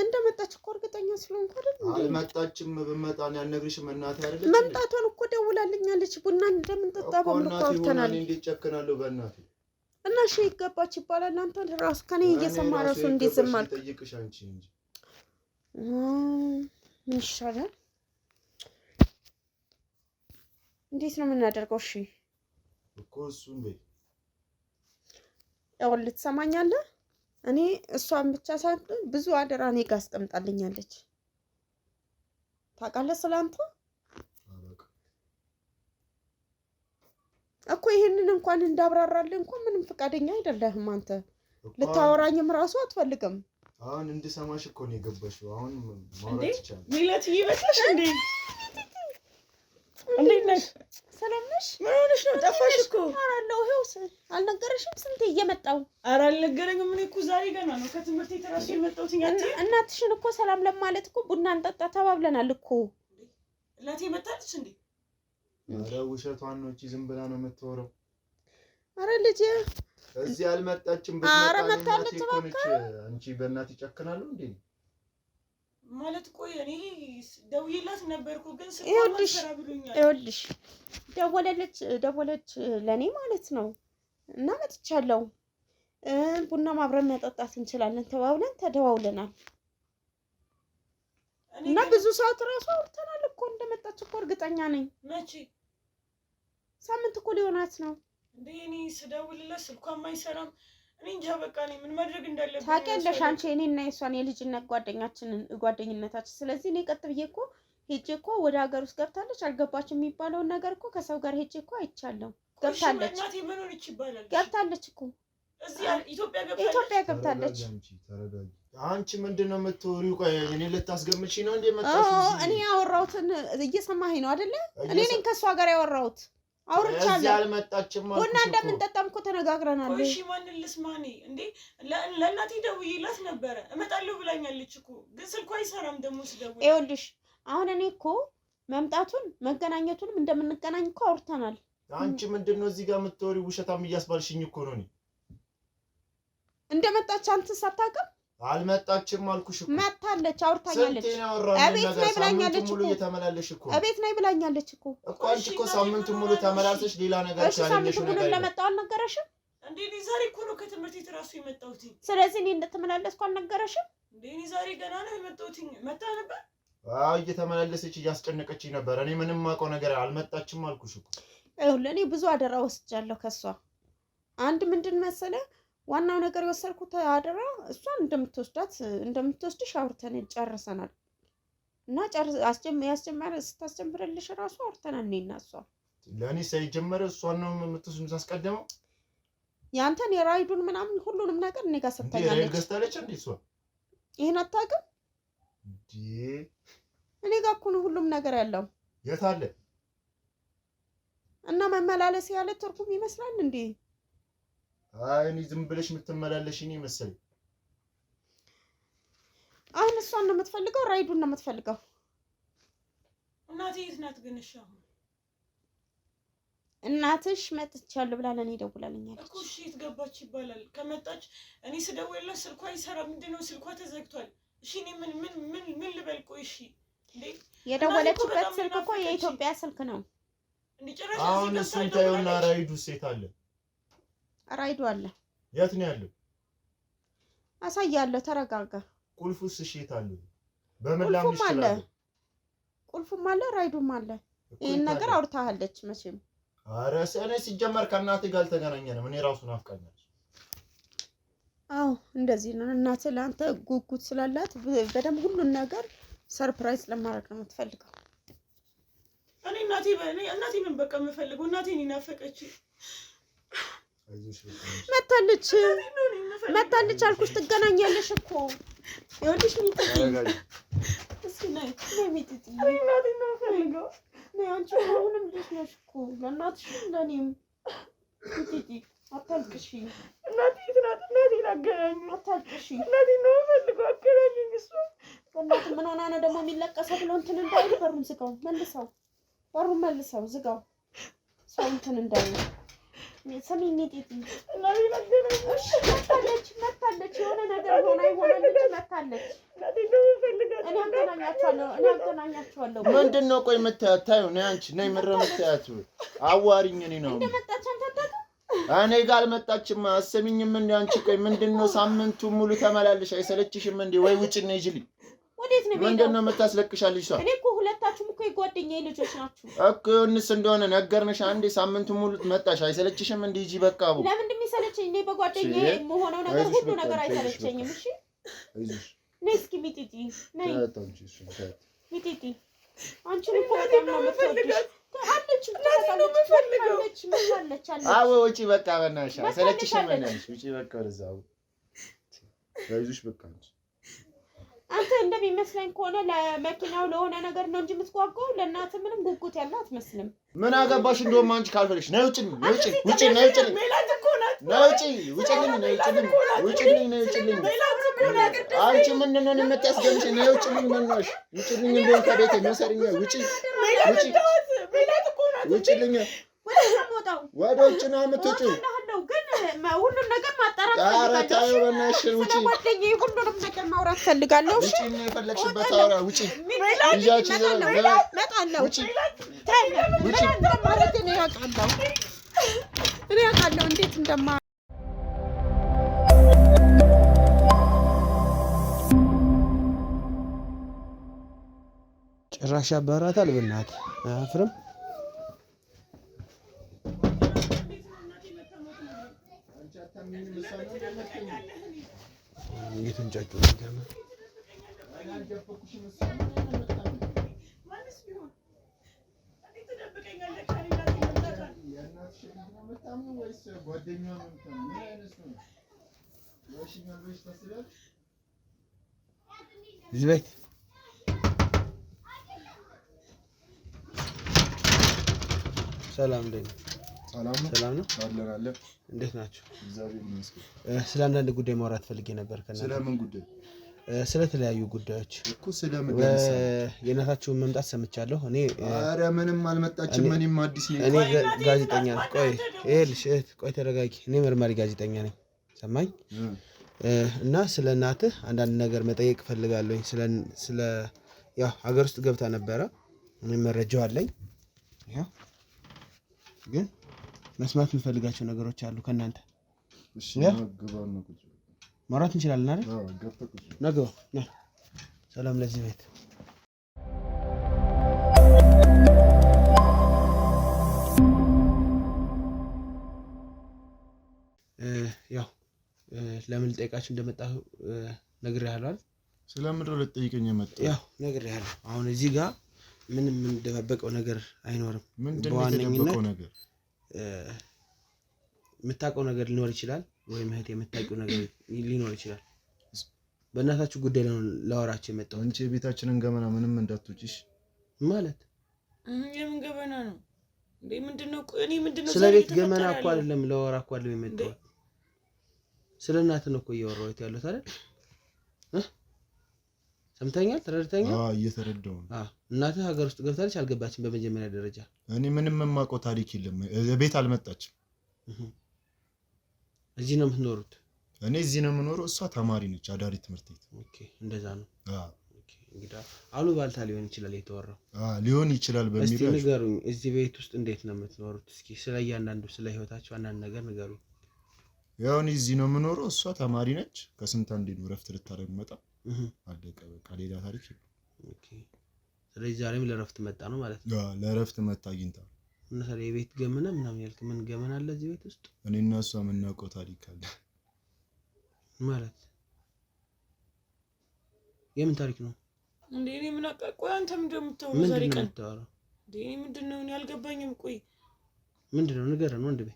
እንደመጣች እኮ እርግጠኛ ስለሆንኩ አይደል አልመጣችም በመጣ ነው ያልነግርሽም እናቴ አይደለች መምጣቷን እኮ ደውላልኛለች ቡና እንደምንጠጣ በመጣውተናል እንዴ ጨከናለሁ በእናቴ እና እሺ ይገባች ይባላል አንተ ራስ ከኔ እየሰማ ራሱ እንዴት ዝም አልክ ጠይቅሽ አንቺ እንጂ ምን ይሻላል እንዴት ነው የምናደርገው እሺ እኮ እሱን በይ ያው ልትሰማኛለህ እኔ እሷን ብቻ ሳይሆን ብዙ አደራ እኔ ጋር አስቀምጣልኛለች ታውቃለህ ስላንተ እኮ ይሄንን እንኳን እንዳብራራልህ እንኳን ምንም ፈቃደኛ አይደለህም አንተ ልታወራኝም ራሱ አትፈልግም አሁን እንድሰማሽ እኮ ነው የገባሽው አሁን ማውራት ይቻላል ሚላት ይበታሽ እንዴ እንዴት ነሽ ሰላም ነሽ ምን ሆነሽ ነው ጠፋሽ እኮ አራለው ሄውስ አልነገረሽም ስንቴ እየመጣው አልነገረኝም እኔ እኮ ዛሬ ገና ነው ከትምህርት የተራሱ የመጣሁት እናትሽን እኮ ሰላም ለማለት እኮ ቡና እንጠጣ ተባብለናል እኮ እናቴ መጣች እንዴ አረ ውሸቷን ነው እቺ ዝም ብላ ነው የምትወረው አረ ልጅ እዚህ አልመጣችም። ኧረ በስመጣ መታለች እኮ አንቺ በእናት ይጨክናሉ እንዴ? ማለት ቆይ እኔ ደውዬላት ነበርኩ ግን ስልኳን ሰራ ብሎኛል። ይኸውልሽ ደወለች ለኔ ማለት ነው እና መጥቻለሁ። ቡና ማብረን መጠጣት እንችላለን ተባብለን ተደዋውለናል እና ብዙ ሰዓት ራሱ አውርተናል እኮ እንደመጣች እኮ እርግጠኛ ነኝ። መቼ? ሳምንት እኮ ሊሆናት ነው እንዴ? እኔ ስደውልላት ስልኳን አይሰራም። እኔ እንጃ በቃ እኔ ምን ማድረግ እንዳለብኝ ታውቂያለሽ አንቺ እኔና የሷን የልጅነት ጓደኝነታችን። ስለዚህ እኔ ቀጥ ብዬ እኮ ሄጄ እኮ ወደ ሀገር ውስጥ ገብታለች አልገባችም የሚባለውን ነገር እኮ ከሰው ጋር ሄጄ እኮ አይቻለሁ። ገብታለች እናቴ ምን ሆነች ይባላል? ገብታለች እኮ እዚህ ኢትዮጵያ ገብታለች። አንቺ ምንድነው የምትወሪው? ቆይ እኔ ልታስገምቺ ነው እንዴ መጣሽ? እኔ ያወራሁትን እየሰማኸኝ ነው አይደለ? እኔ ነኝ ከሷ ጋር ያወራሁት። አውርቻለሁ። እዚህ አልመጣችም ማለት ነው። ቡና እንደምንጠጣም እኮ ተነጋግረናል። እሺ ማንን ልስማኔ እንዴ? ለእናቴ ደውዬላት ነበረ እመጣለሁ ብላኛለች እኮ ግን ስልኳ አይሰራም። ደግሞ ስደውል ይኸውልሽ አሁን እኔ እኮ መምጣቱን መገናኘቱንም እንደምንገናኝ እኮ አውርተናል። አንቺ ምንድነው እዚህ ጋር የምትወሪው? ውሸታም እያስባልሽኝ እኮ ነው። እኔ እንደመጣች አንተ ሳታውቅም አልመጣችም አልኩሽ እኮ። መታለች፣ አውርታኛለች። እቤት ነይ ብላኛለች እኮ። እየተመላለሽ እኮ እቤት ነይ ብላኛለች እኮ። አንቺ እኮ ሳምንቱን ሙሉ ተመላልሰሽ ሌላ ነገር ሳምንቱን ሙሉ እንደመጣሁ አልነገረሽም እንዴ? እኔ ዛሬ እኮ ነው ከትምህርት ቤት እራሱ የመጣሁት። ስለዚህ እኔ እንደተመላለስኩ አልነገረሽም እንዴ? እኔ ዛሬ ገና ነው የመጣሁት። መጣ ነበር? አዎ እየተመላለሰች እያስጨነቀችኝ ነበር። እኔ ምንም የማውቀው ነገር አልመጣችም አልኩሽ እኮ። ይኸውልህ እኔ ብዙ አደራ ወስጃለሁ ከሷ። አንድ ምንድን መሰለህ ዋናው ነገር የወሰድኩት አደራ እሷን እንደምትወስድሽ አውርተን ጨርሰናል እና ስታስጀምርልሽ እራሱ አውርተናል እኔና እሷ። ለእኔ ሳይጀመር እሷን ነው የምታስቀድመው? ያንተን የራይዱን ምናምን ሁሉንም ነገር እኔ ጋር ሰጥታኛለች። ራይድ ገዝታለች እንዴ እሷ? ይሄን አታውቅም እንዴ? እኔ ጋር እኮ ነው ሁሉም ነገር ያለው። የት አለ? እና መመላለስ ያለ ትርጉም ይመስላል እንዴ? አይ እኔ ዝም ብለሽ የምትመላለሽ እኔ መሰለኝ። አሁን እሷን ነው የምትፈልገው? ራይዱን ነው የምትፈልገው? እናቴ የት ናት ግን? እሺ አሁን እናትሽ መጥቻለሁ ብላ ለኔ ደውላለኛለች እኮ። እሺ የት ገባች ይባላል? ከመጣች እኔ ስደውልላት ስልኳ አይሰራም። ምንድነው ስልኳ ተዘግቷል። እሺ እኔ ምን ልበል? ቆይ እሺ እንዴ የደወለችበት ስልክ እኮ የኢትዮጵያ ስልክ ነው። እንዲጨራሽ አሁን እሱን ታዩና ራይዱ ሴት አለ። ራይዱ አለ። የት ነው ያለው? አሳያለሁ፣ ተረጋጋ። ቁልፉስ እሺ የት አለ? በምን ላምሽ ይችላል? ቁልፉም አለ፣ ራይዱም አለ። ይሄን ነገር አውርታለች መቼም። ኧረ እኔ ሲጀመር ከእናቴ ጋር አልተገናኘንም። እኔ ራሱ ናፍቃኛለች። አዎ እንደዚህ ነው። እናቴ ለአንተ ጉጉት ስላላት በደንብ ሁሉን ነገር ሰርፕራይዝ ለማድረግ ነው የምትፈልገው። እኔ እናቴ ምን በቃ የምፈልገው እናቴን ይናፈቀች። መታለች አልኩሽ። ትገናኛለሽ እኮ ይኸውልሽ። እስኪ ነይ ሚጥጥ። እናቴን ነው የምፈልገው። ነይ አንቺ አሁንም ልጅ ነሽ እኮ ለእናትሽም ለእኔም። ሚጥጥ አታልቅሺ። እናቴ ናት። እናቴን አገናኙ። አታልቅሺ። እናቴን ነው የምፈልገው። አገናኙኝ። እሱ በእናትህ ምን ሆና ነው ደግሞ የሚለቀሰው ብሎ እንትን እንዳይል በሩን ዝጋው። በሩን መልሰው ዝጋው። ሰው እንትን እንዳይል ሰሚኝ ሚጥጥ። እናቴን አገናኙ። እሺ መታለች። የሆነ ነገር ሆና ይሆናል እንጂ መታለች። እናቴን ነው የምፈልገው። እኔ አገናኛቸዋለሁ። ምንድነው? ቆይ የምታያት ታዩ ነይ። አንቺ ነይ ምረ የምታያት አዋሪኝ። እኔ ነው እንደመጣች አንተ አታውቅም? እኔ ጋር አልመጣችም። አሰሚኝም እንዴ አንቺ? ቆይ ምንድነው? ሳምንቱ ሙሉ ተመላለሽ አይሰለችሽም እንዴ? ወይ ውጭ ነይ ጅሊ። ወዴት ነው? ምንድነው የምታስለቅሻልሽ? ሰው እኔ እኮ ሁለታችሁም እኮ የጓደኛዬ ልጆች ናችሁ እኮ። እንስ እንደሆነ ነገርንሽ አንዴ። ሳምንቱ ሙሉ መጣሽ አይሰለችሽም እንዴ? ሂጂ በቃ። አቡ ለምን እንደሚሰለችኝ እኔ በጓደኛዬ የምሆነው ነገር ሁሉ ነገር አይሰለቸኝም። እሺ ነይ እስኪ ሚጥጥ ነይ። ሚጥጥ አንቺን እኮ በጣም ነው የምትወድሽ። አለች። አዎ ውጪ በቃ በእናትሽ አይሰለችሽም እንዴ? ውጪ በቃ ወደዛው አይዞሽ በቃ። አንተ እንደሚመስለኝ ከሆነ ለመኪናው ለሆነ ነገር ነው እንጂ የምትጓጓው ለእናትህ ምንም ጉጉት ያለው አትመስልም። ምን አገባሽ? እንደውም አንቺ ካልፈልሽ ነይ ውጪ። አንቺ ምንድን ነው የምታስገምሽ? ነይ ውጪልኝ። ምንሽ ውጪልኝ? እንደውም ከቤቴ መሰሪኛ ውጪልኝ። ወደ ውጭ ነው የምትወጪው። ግን ሁሉን ነገር ማጣራት ፈልጋለሁ። ስለ ጓደኛዬ ሁሉንም ነገር ማውራት ፈልጋለሁ። ውጪ ነው የፈለግሽበት አውራ ውጪ ልጃችን እመጣለሁ። ውጪ ማለት እኔ አውቃለሁ እንዴት እንደማ ጭራሽ ያባራታል። በእናትህ አያፍርም? እየተንጫጩ እዚህ ቤት ሰላም እንዴት ነው? ሰላም ነው። አለን። እንዴት ናችሁ? እግዚአብሔር ይመስገን። ስለ አንዳንድ ጉዳይ ማውራት ፈልጌ ነበር ከእናንተ። ስለምን ጉዳይ? ስለተለያዩ ጉዳዮች እኮ። ስለምን? የእናታችሁን መምጣት ሰምቻለሁ። እኔ ኧረ ምንም አልመጣችም። እኔም አዲስ ነኝ። እኔ ጋዜጠኛ ነኝ። ቆይ ይኸውልሽ እህት፣ ቆይ ተረጋጊ። እኔ መርማሪ ጋዜጠኛ ነኝ። ሰማኝ እና ስለ እናትህ አንዳንድ ነገር መጠየቅ እፈልጋለሁ። ስለ ያው ሀገር ውስጥ ገብታ ነበረ። እኔ መረጃው አለኝ። ያው ግን መስማት የምፈልጋቸው ነገሮች አሉ ከእናንተ። እሺ ማውራት እንችላለን አይደል? ነገው ሰላም ለዚህ ቤት። ያው ለምን ልጠይቃችሁ እንደመጣሁ ነግሬሃለሁ አይደል? ስለምን ነው ልጠይቀኝ የመጣው? ያው ነግሬሃለሁ። አሁን እዚህ ጋር ምንም የምንደባበቀው ነገር አይኖርም። ምንድነው የተደበቀው ነገር? የምታውቀው ነገር ሊኖር ይችላል፣ ወይም እህት የምታውቀው ነገር ሊኖር ይችላል። በእናታችሁ ጉዳይ ላወራችሁ የመጣሁት። አንቺ የቤታችንን ገመና ምንም እንዳትውጪሽ ማለት የምን ገመና ነው እንዴ? ምንድነው? እኔ ምንድነው? ስለ ቤት ገመና እኮ አይደለም ላወራ እኮ አይደለም የመጣሁት። ስለ እናትህ ነው እኮ እያወራሁት ያለሁት አይደል? ሰምተኛል? ተረድተኛል? እየተረዳሁ ነው። እናትህ ሀገር ውስጥ ገብታለች አልገባችም? በመጀመሪያ ደረጃ እኔ ምንም የማውቀው ታሪክ የለም። ቤት አልመጣችም። እዚህ ነው የምትኖሩት? እኔ እዚህ ነው የምኖረው። እሷ ተማሪ ነች፣ አዳሪ ትምህርት ቤት። ኦኬ፣ እንደዛ ነው። እንግዲህ አሉ ባልታ ሊሆን ይችላል የተወራው። ሊሆን ይችላል በሚል እስቲ ንገሩኝ፣ እዚህ ቤት ውስጥ እንዴት ነው የምትኖሩት? እስኪ ስለ እያንዳንዱ ስለ ህይወታችሁ አንዳንድ ነገር ንገሩኝ። ያው እኔ እዚህ ነው የምኖረው። እሷ ተማሪ ነች። ከስንት አንዴ ነው እረፍት ልታደርግ መጣ። አለቀ በቃ፣ ሌላ ታሪክ የለም። ኦኬ፣ ስለዚህ ዛሬም ለእረፍት መጣ ነው ማለት ነው? ለእረፍት መጣ አግኝታ። እና ታዲያ የቤት ገመና ምናምን ያልክ ምን ገመና አለ እዚህ ቤት ውስጥ? እኔ እና እሷ የምናውቀው ታሪክ አለ ማለት። የምን ታሪክ ነው እንዴ? እኔ ምን አውቃ? ቆይ አንተ ምንድነው የምታወራው ዛሬ ቀን? እንዴ ምንድነው? እኔ አልገባኝም። ቆይ ምንድነው? ንገረን ወንድሜ።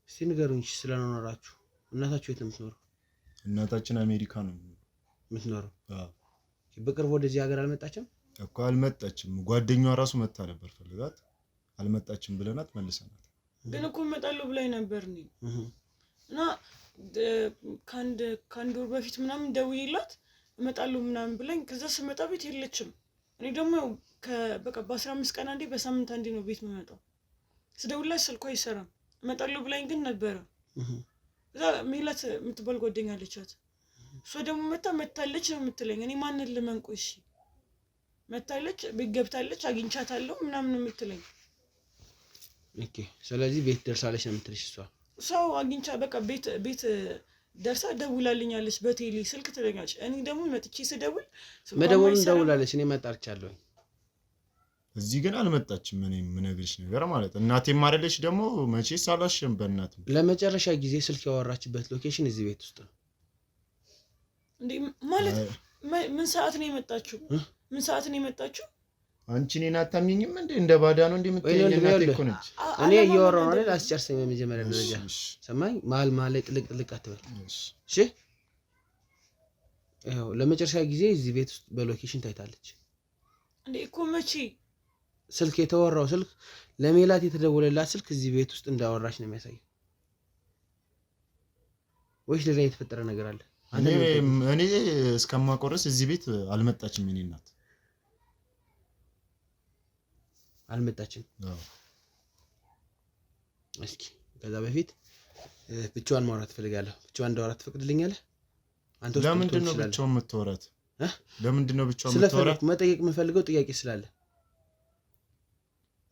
እስቲ ንገሩኝ ስለኖራችሁ። እናታችሁ የት ነው የምትኖረው? እናታችን አሜሪካ ነው የምትኖረው። በቅርብ ወደዚህ ሀገር አልመጣችም እኮ። አልመጣችም። ጓደኛዋ ራሱ መጣ ነበር ፈልጋት፣ አልመጣችም ብለናት መልሰናት። ግን እኮ እመጣለሁ ብላኝ ነበር እኔ እና ከአንድ ወር በፊት ምናምን ደውዬላት እመጣለሁ ምናምን ብላኝ፣ ከዛ ስመጣ ቤት የለችም። እኔ ደግሞ በቃ በ15 ቀን አንዴ በሳምንት አንዴ ነው ቤት የምመጣው። ስደውልላት ስልኳ አይሰራም። እመጣለሁ ብላኝ ግን ነበረ። እዛ ሜላት የምትባል ጓደኛ አለቻት። እሷ ደግሞ መታለች ነው የምትለኝ። እኔ ማንን ልመንቆ? እሺ መታለች፣ ቤት ገብታለች፣ አግኝቻታለሁ ምናምን ነው የምትለኝ። ኦኬ፣ ስለዚህ ቤት ደርሳለች ነው የምትልሽ እሷ? ሰው አግኝቻ በቃ ቤት ደርሳ ደውላልኛለች፣ በቴሌ ስልክ ትለኛለች። እኔ ደግሞ መጥቼ ስደውል መደወሉን ደውላለች፣ እኔ መጣርቻለሁ። እዚህ ግን አልመጣችም። እኔ የምነግርሽ ነገር ማለት እናቴም አይደለች ደግሞ መቼስ አላሽም። በእናትም ለመጨረሻ ጊዜ ስልክ ያወራችበት ሎኬሽን እዚህ ቤት ውስጥ ነው እንዴ? ማለት ምን ሰዓት ነው የመጣችው? ምን ሰዓት ነው የመጣችው? አንቺ እኔን አታምኚኝም እንዴ? እንደ ባዳ ነው እንዴ የምትይኝ? እናቴ እኮ ነች። እኔ እያወራሁ ነው አይደል? አስጨርሰኝ። በመጀመሪያ ደረጃ ሰማኝ። መሀል ላይ ጥልቅ አትበል እሺ? ይኸው ለመጨረሻ ጊዜ እዚህ ቤት ውስጥ በሎኬሽን ታይታለች እንዴ? እኮ መቼ? ስልክ የተወራው ስልክ ለሜላት የተደወለላት ስልክ እዚህ ቤት ውስጥ እንዳወራች ነው የሚያሳየው። ወይስ ሌላ የተፈጠረ ነገር አለ? እኔ እስከማቆረስ እዚህ ቤት አልመጣችም። እኔ እናት አልመጣችም። አዎ እስኪ ከዛ በፊት ብቻዋን ማውራት ፈልጋለሁ። ብቻዋን እንዳወራት ትፈቅድልኛለህ? አንተ ውስጥ ለምንድን ነው ብቻውን የምትወራት? ለምንድን ነው ብቻውን የምትወራት? መጠየቅ የምፈልገው ጥያቄ ስላለ።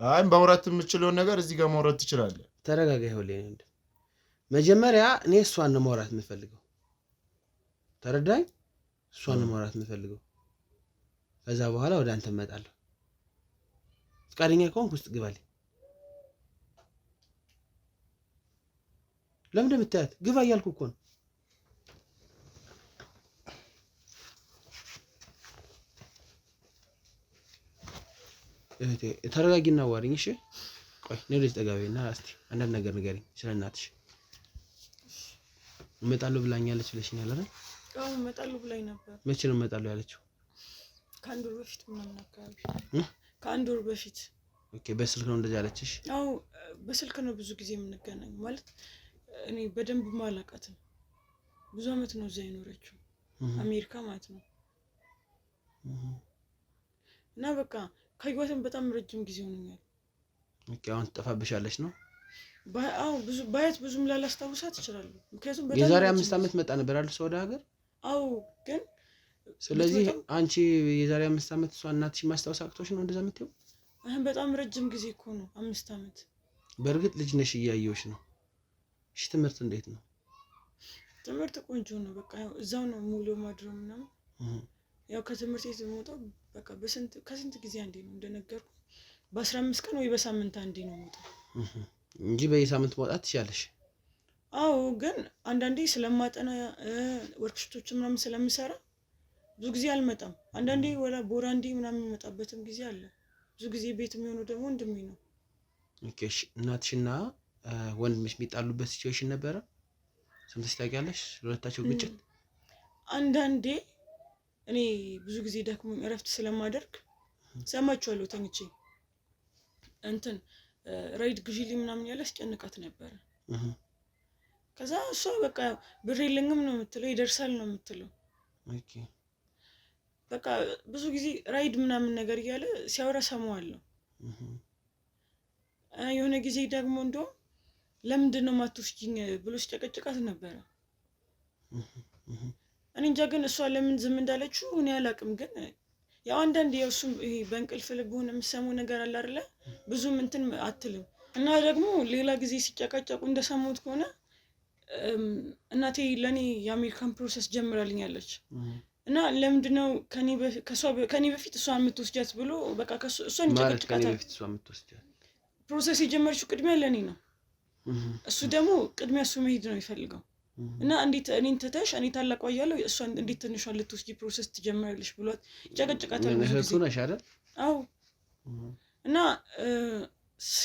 አይ ማውራት የምችለውን ነገር እዚህ ጋር ማውራት ትችላለህ። ተረጋጋ። ይኸውልህ መጀመሪያ እኔ እሷን ነው ማውራት የምፈልገው። ተረዳኝ? እሷን ነው ማውራት የምፈልገው። ከዛ በኋላ ወደ አንተ እመጣለሁ። ፍቃደኛ ከሆንክ ውስጥ ግባልኝ። ለምን እንደምታያት ግባ እያልኩ እኮ ነው። እህቴ ተረጋጊና አዋሪኝ። እሺ ቆይ እኔ ልጅ ጠጋቤና እስቲ አንዳንድ ነገር ንገሪኝ ስለ እናትሽ። እመጣለሁ ብላኛለች ብለሽኛል አይደል? አዎ እመጣለሁ ብላኝ ነበር። መቼ ነው እመጣለሁ ያለችው? ከአንድ ወር በፊት ምናምን አካባቢ። ከአንድ ወር በፊት። ኦኬ በስልክ ነው እንደዚህ ያለችሽ? አዎ በስልክ ነው ብዙ ጊዜ የምንገናኝ። ማለት እኔ በደንብ ማላውቃትም ብዙ አመት ነው እዛ የኖረችው አሜሪካ ማለት ነው። እና በቃ ከህይወትም በጣም ረጅም ጊዜ ሆኖኛል። ኦኬ አሁን ትጠፋብሻለች ነው? አዎ ብዙ ባያት ብዙም ላላስታውሳት እችላለሁ። ምክንያቱም በጣም የዛሬ 5 አመት መጣ ነበር አይደል ሰው ወደ ሀገር? አዎ ግን ስለዚህ አንቺ የዛሬ 5 አመት እሷ እናትሽ ማስታወስ አቅቶሽ ነው እንደዛ የምትይው? በጣም ረጅም ጊዜ እኮ ነው 5 አመት። በእርግጥ ልጅ ነሽ እያየሁሽ ነው። እሺ ትምህርት እንዴት ነው? ትምህርት ቆንጆ ነው። በቃ ያው እዛው ነው ሙሉ ማድረው ምናምን። ያው ከትምህርት ቤት የምወጣው በቃ ከስንት ጊዜ አንዴ ነው እንደነገርኩ በ15 ቀን ወይ በሳምንት አንዴ ነው የምወጣው እንጂ በየሳምንት መውጣት ትችያለሽ። አዎ ግን አንዳንዴ ስለማጠና ወርክሾቶች ምናምን ስለምሰራ ብዙ ጊዜ አልመጣም። አንዳንዴ ወላ ቦራንዲ ምናምን የምመጣበትም ጊዜ አለ። ብዙ ጊዜ ቤት የሚሆነው ደግሞ ወንድሜ ነው። ኦኬ እሺ እናትሽና ወንድምሽ የሚጣሉበት ሲቹዌሽን ነበረ? ሰምተሽ ታውቂያለሽ? ሁለታቸው ግጭት? አንዳንዴ እኔ ብዙ ጊዜ ደክሞኝ እረፍት ስለማደርግ ሰማችኋለሁ ተኝቼ እንትን ራይድ ግዢልኝ ምናምን ያለ አስጨንቃት ነበረ። ከዛ እሷ በቃ ብር የለኝም ነው የምትለው፣ ይደርሳል ነው የምትለው። ኦኬ በቃ ብዙ ጊዜ ራይድ ምናምን ነገር እያለ ሲያወራ ሰማዋለሁ። የሆነ ጊዜ ደግሞ እንደው ለምንድን ነው የማትወስጂኝ ብሎ ሲጨቀጭቃት ነበረ። እኔ እንጃ ግን እሷ ለምን ዝም እንዳለችው እኔ አላውቅም። ግን ያው አንዳንድ ያው እሱም ይሄ በእንቅልፍ ልብ ሆነ የምሰማው ነገር አለ አይደለ? ብዙም እንትን አትልም። እና ደግሞ ሌላ ጊዜ ሲጨቃጨቁ እንደሰማሁት ከሆነ እናቴ ለኔ የአሜሪካን ፕሮሰስ ጀምራልኛለች እና ለምንድነው ከኔ በፊት እሷን የምትወስጃት ብሎ በቃ እሷን ይጨቀጭቃታል። ፕሮሰስ የጀመረችው ቅድሚያ ለኔ ነው። እሱ ደግሞ ቅድሚያ እሱ መሄድ ነው የሚፈልገው። እና እንዴት እኔን ትተሽ እኔ ታላቅ እያለሁ እሷን እንዴት ትንሿን ልትወስጂ ፕሮሰስ ትጀምራለሽ ብሏት ይጨቀጭቃታል ብዙ ጊዜ። ነሽ አይደል? አዎ እና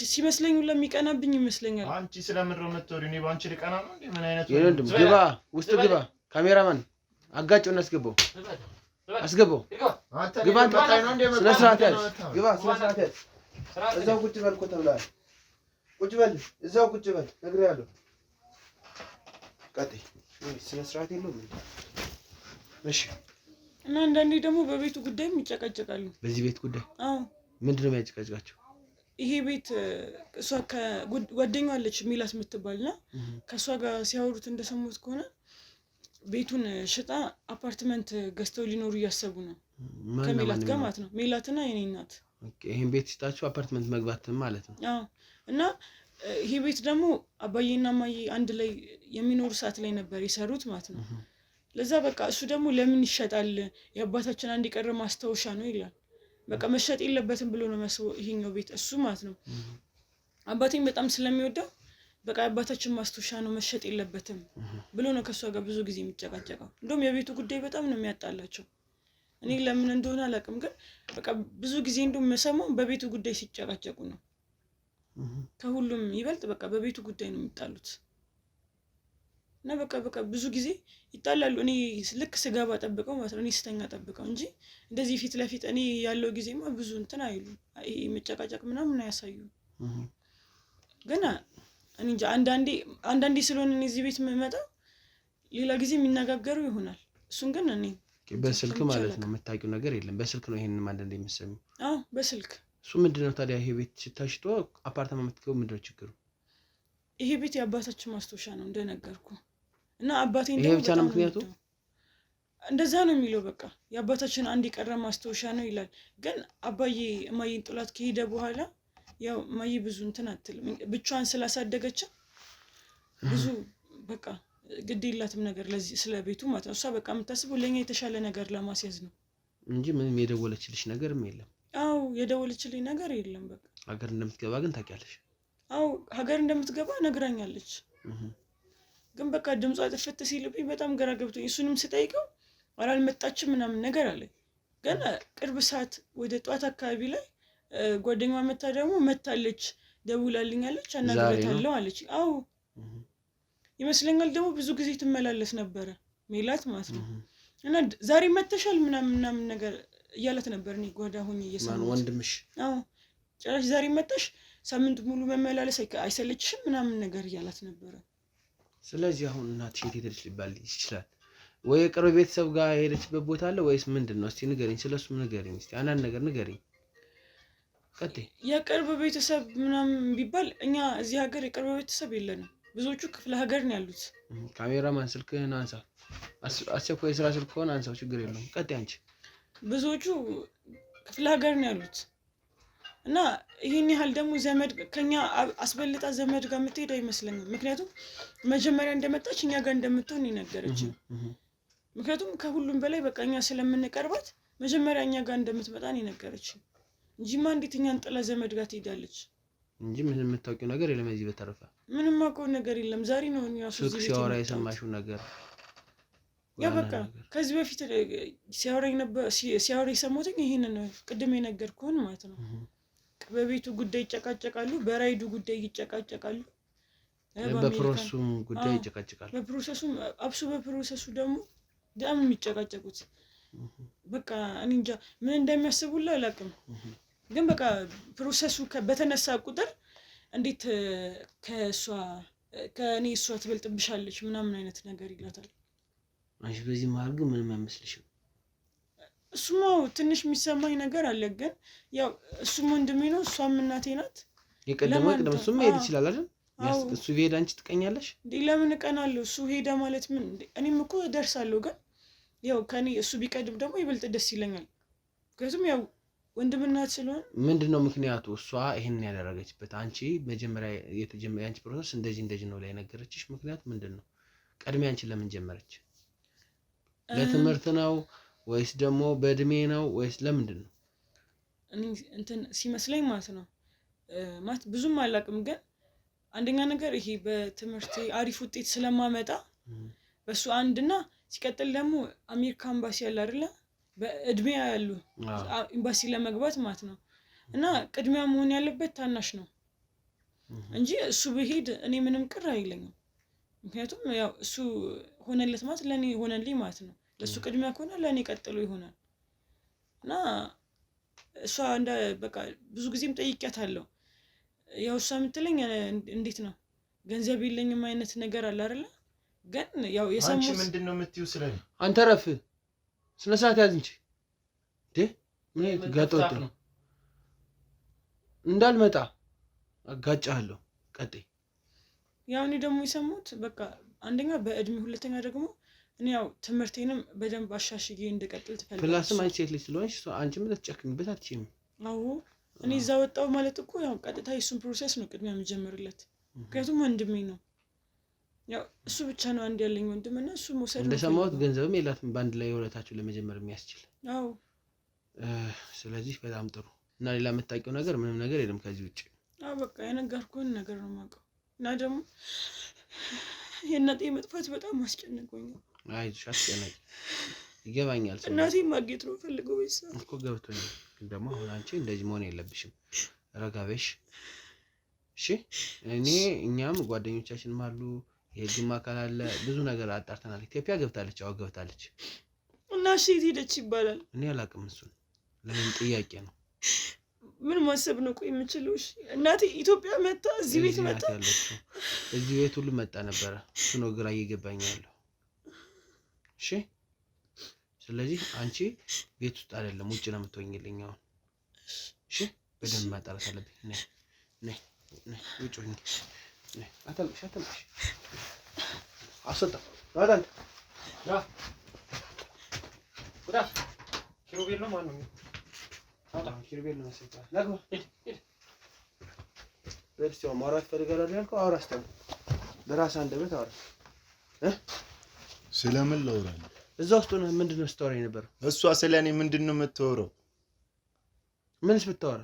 ሲመስለኝ ለሚቀናብኝ ይመስለኛል። አንቺ ስለምን ነው የምትወሪው? እኔ ባንቺ ልቀና ነው እንዴ? ምን አይነት ይወንድም ግባ፣ ውስጥ ግባ። ካሜራማን አጋጭውን አስገባው፣ አስገባው። ግባ አንተ ነው እንዴ? ስለ ስርዓት ያዝ፣ ግባ። ስለ ስርዓት ያዝ። እዛው ቁጭ በል እኮ ተብለሃል። ቁጭ በል እዛው ቁጭ በል ነግሬሃለሁ። ቀጥይ። ስለ ስርዓት የለውም። እሺ። እና አንዳንዴ ደግሞ በቤቱ ጉዳይም ይጨቃጨቃሉ። በዚህ ቤት ጉዳይ? አዎ። ምንድነው የሚያጨቃጭቃቸው? ይሄ ቤት እሷ ከጓደኛዋ አለች ሚላት የምትባልና ከእሷ ጋር ሲያወሩት እንደሰሙት ከሆነ ቤቱን ሽጣ አፓርትመንት ገዝተው ሊኖሩ እያሰቡ ነው። ከሚላት ጋር ማለት ነው። ሚላትና የኔ እናት። ኦኬ። ይሄን ቤት ሲጣችሁ አፓርትመንት መግባት ማለት ነው። አዎ። እና ይሄ ቤት ደግሞ አባዬና ማዬ አንድ ላይ የሚኖሩ ሰዓት ላይ ነበር የሰሩት ማለት ነው። ለዛ በቃ እሱ ደግሞ ለምን ይሸጣል? የአባታችን አንድ የቀረ ማስታወሻ ነው ይላል። በቃ መሸጥ የለበትም ብሎ ነው የሚያስበው ይሄኛው ቤት እሱ ማለት ነው። አባቴን በጣም ስለሚወደው በቃ አባታችን ማስታወሻ ነው መሸጥ የለበትም ብሎ ነው ከሷ ጋር ብዙ ጊዜ የሚጨቃጨቀው። እንደውም የቤቱ ጉዳይ በጣም ነው የሚያጣላቸው። እኔ ለምን እንደሆነ አላውቅም፣ ግን በቃ ብዙ ጊዜ እንደውም የምሰማው በቤቱ ጉዳይ ሲጨቃጨቁ ነው። ከሁሉም ይበልጥ በቃ በቤቱ ጉዳይ ነው የሚጣሉት። እና በቃ ብዙ ጊዜ ይጣላሉ። እኔ ልክ ስገባ ጠብቀው ማለት ነው፣ እኔ ስተኛ ጠብቀው እንጂ እንደዚህ ፊት ለፊት እኔ ያለው ጊዜማ ብዙ እንትን አይሉ፣ ይሄ መጨቃጨቅ ምናምን አያሳዩም። ግን እኔ እንጃ አንዳንዴ ስለሆነ እኔ እዚህ ቤት የምመጣው ሌላ ጊዜ የሚነጋገሩ ይሆናል። እሱን ግን እኔ በስልክ ማለት ነው የምታውቂው ነገር የለም። በስልክ ነው ይሄንን አንዳንዴ የምትሰሚው? አዎ በስልክ እሱ ምንድነው ታዲያ ይሄ ቤት ተሽጦ አፓርታማ የምትገቡ ምንድነው ችግሩ? ይሄ ቤት የአባታችን ማስታወሻ ነው እንደነገርኩ እና አባቴን ይሄ ብቻ ነው ምክንያቱ? እንደዛ ነው የሚለው። በቃ የአባታችን አንድ የቀረ ማስታወሻ ነው ይላል። ግን አባዬ እማዬን ጥላት ከሄደ በኋላ ያው እማዬ ብዙ እንትን አትልም፣ ብቻዋን ስላሳደገች ብዙ በቃ ግድ የላትም ነገር ለዚህ ስለ ቤቱ ማለት ነው። እሷ በቃ የምታስበው ለኛ የተሻለ ነገር ለማስያዝ ነው እንጂ ምንም የደወለችልሽ ነገርም የለም? አዎ የደወለችልኝ ነገር የለም። በቃ ሀገር እንደምትገባ ግን ታውቂያለሽ? አዎ ሀገር እንደምትገባ ነግራኛለች። ግን በቃ ድምጿ ጥፍት ሲልብኝ በጣም ግራ ገብቶኝ እሱንም ስጠይቀው አልመጣችም ምናምን ነገር አለኝ። ግን ቅርብ ሰዓት ወደ ጧት አካባቢ ላይ ጓደኛዋ መታ ደግሞ መታለች፣ ደውላልኛለች፣ አናግራታለሁ አለች። አዎ ይመስለኛል ደግሞ ብዙ ጊዜ ትመላለስ ነበረ ሜላት ማለት ነው። እና ዛሬ መተሻል ምናምን ነገር እያላት ነበር። እኔ ጓዳ ሆኜ እየሰማሁት ወንድምሽ? አዎ ጭራሽ ዛሬ መጣሽ ሳምንት ሙሉ መመላለስ አይሰለችሽም ምናምን ነገር እያላት ነበረ። ስለዚህ አሁን እናትሽ የት ሄደች ሊባል ይችላል? ወይ የቅርብ ቤተሰብ ጋር የሄደችበት ቦታ አለ ወይስ ምንድን ነው? እስቲ ንገሪኝ፣ ስለሱም ንገሪኝ እስቲ አንዳንድ ነገር ንገሪኝ። ቀጥይ። የቅርብ ቤተሰብ ምናምን ቢባል እኛ እዚህ ሀገር የቅርብ ቤተሰብ የለንም። ብዙዎቹ ክፍለ ሀገር ነው ያሉት። ካሜራማን ስልክህን አንሳ፣ አስቸኳይ ስራ ስልክ ከሆነ አንሳው፣ ችግር የለውም። ቀጥይ አንቺ። ብዙዎቹ ክፍለ ሀገር ነው ያሉት እና ይህን ያህል ደግሞ ዘመድ ከኛ አስበልጣ ዘመድ ጋር የምትሄድ አይመስለኝም። ምክንያቱም መጀመሪያ እንደመጣች እኛ ጋር እንደምትሆን የነገረችኝ። ምክንያቱም ከሁሉም በላይ በቃ እኛ ስለምንቀርባት መጀመሪያ እኛ ጋር እንደምትመጣ የነገረችኝ እንጂማ እንዴት እኛን ጥላ ዘመድ ጋር ትሄዳለች? እንጂ ምን የምታውቂው ነገር የለም። እዚህ በተረፈ ምንም አውቀው ነገር የለም። ዛሬ ነው ያሱ እዚህ ሲያወራ የሰማሽው ነገር? ያ በቃ ከዚህ በፊት ሲያወራ የሰማሁት ይሄንን ነው፣ ቅድም የነገርኩህን ማለት ነው። በቤቱ ጉዳይ ይጨቃጨቃሉ፣ በራይዱ ጉዳይ ይጨቃጨቃሉ፣ በፕሮሰሱም ጉዳይ ይጨቃጨቃሉ። በፕሮሰሱም አብሱ በፕሮሰሱ ደግሞ በጣም የሚጨቃጨቁት በቃ እኔ እንጃ ምን እንደሚያስቡላ አላውቅም። ግን በቃ ፕሮሰሱ በተነሳ ቁጥር እንዴት ከእኔ እሷ ትበልጥብሻለች ምናምን አይነት ነገር ይላታል። አንቺ በዚህ መሀል ግን ምንም አይመስልሽም? እሱማ ትንሽ የሚሰማኝ ነገር አለ። ግን ያው እሱም ወንድሜ ነው፣ እሷም እናቴ ናት። የቀደመው እሱም መሄድ ይችላል አይደል? እሱ ቢሄድ አንቺ ትቀኛለሽ እንዴ? ለምን እቀናለሁ? እሱ ሄደ ማለት ምን? እኔም እኮ ደርሳለሁ። ግን ያው ከኔ እሱ ቢቀድም ደግሞ ይበልጥ ደስ ይለኛል። ምክንያቱም ያው ወንድምናት ስለሆነ። ምንድነው ምክንያቱ እሷ ይሄን ያደረገችበት? አንቺ መጀመሪያ የአንቺ ፕሮሰስ እንደዚህ ነው ላይ ነገረችሽ። ምክንያቱ ምንድነው? ቀድሜ አንቺ ለምን ጀመረች? ለትምህርት ነው ወይስ ደግሞ በእድሜ ነው ወይስ ለምንድን ነው? እኔ እንትን ሲመስለኝ ማለት ነው ማለት ብዙም አላውቅም። ግን አንደኛ ነገር ይሄ በትምህርት አሪፍ ውጤት ስለማመጣ በሱ አንድና ሲቀጥል ደግሞ አሜሪካ ኤምባሲ ያለ አይደለ? በእድሜ ያሉ ኤምባሲ ለመግባት ማለት ነው። እና ቅድሚያ መሆን ያለበት ታናሽ ነው እንጂ እሱ በሄድ እኔ ምንም ቅር አይለኝም። ምክንያቱም ያው እሱ ሆነለት ማለት ለኔ ሆነልኝ ማለት ነው። ለሱ ቅድሚያ ከሆነ ለኔ ቀጥሎ ይሆናል። እና እሷ እንደ በቃ ብዙ ጊዜም ጠይቄያታለሁ። ያው እሷ የምትለኝ እንዴት ነው ገንዘብ የለኝም አይነት ነገር አለ አይደለ? ግን ያው የሰሙት አንቺ ምንድነው የምትይው ስለኔ? አንተ ረፍ ስነ ስርዓት ያዝ እንጂ ምን ጋጠወጥ ነው እንዳልመጣ አጋጫለሁ። ቀጥይ። ያው እኔ ደግሞ የሰሙት በቃ አንደኛ በእድሜ፣ ሁለተኛ ደግሞ እኔ ያው ትምህርቴንም በደንብ አሻሽዬ እንድቀጥል ትፈልጋለች። ፕላስም አንቺ ሴት ልጅ ስለሆንሽ አንቺ ምን ልትጨክኝበት አትችይም። አዎ እኔ እዛ ወጣሁ ማለት እኮ ያው ቀጥታ የሱን ፕሮሰስ ነው ቅድሚያ የምጀምርለት። ምክንያቱም ወንድሜ ነው። ያው እሱ ብቻ ነው አንድ ያለኝ ወንድምና እሱ መውሰድ ነው። እንደሰማሁት ገንዘብም የላትም በአንድ ላይ የሁለታችሁ ለመጀመር የሚያስችል። አዎ ስለዚህ በጣም ጥሩ። እና ሌላ የምታውቂው ነገር ምንም ነገር የለም ከዚህ ውጭ? አዎ በቃ የነገርኩህን ነገር ነው የማውቀው። እና ደግሞ የእናቴ መጥፋት በጣም አስጨንቆኛል። አይዞሽ አትጨነቂ፣ ይገባኛል። እናቴ ማግኘት ነው ፈልገው ወይስ እኮ ገብቶኛል። ግን ደግሞ አሁን አንቺ እንደዚህ መሆን የለብሽም። ረጋ በሽ እሺ። እኛም ጓደኞቻችንም አሉ፣ የህግም አካል አለ፣ ብዙ ነገር አጣርተናል። ኢትዮጵያ ገብታለች። አዎ ገብታለች። እና ሴት ሄደች ይባላል። እኔ አላውቅም። እሱን ለምን ጥያቄ ነው? ምን ማሰብ ነው? ቆይ የምችለው እሺ፣ እናቴ ኢትዮጵያ መጣ፣ እዚህ ቤት መጣ ያለችው እዚህ ቤት ሁሉ መጣ ነበረ። እሱ ነው ግራ እየገባኝ ያለው። እሺ ስለዚህ አንቺ ቤት ውስጥ አይደለም ውጭ ነው የምትሆኝልኝ አሁን። እሺ በደንብ ማጣራት አለብኝ። ነይ ውጭ ሁኚ። ነይ አታልቅሽ። አስወጣ ወጣ ኪሩቤል ነው ማነው? ኪሩቤል ነው መሰለኝ። ናግባ ሂድ። በርሲው ማውራት ፈልጋለሁ ያልከው አውራ አስተው በራስህ አንደበት አውራ። ስለምን ላውራ? እዛ ውስጥ ነው ምንድነው ስቶሪ ነበር? እሷ ስለኔ ምንድነው የምትወራው? ምንስ ብታወራ?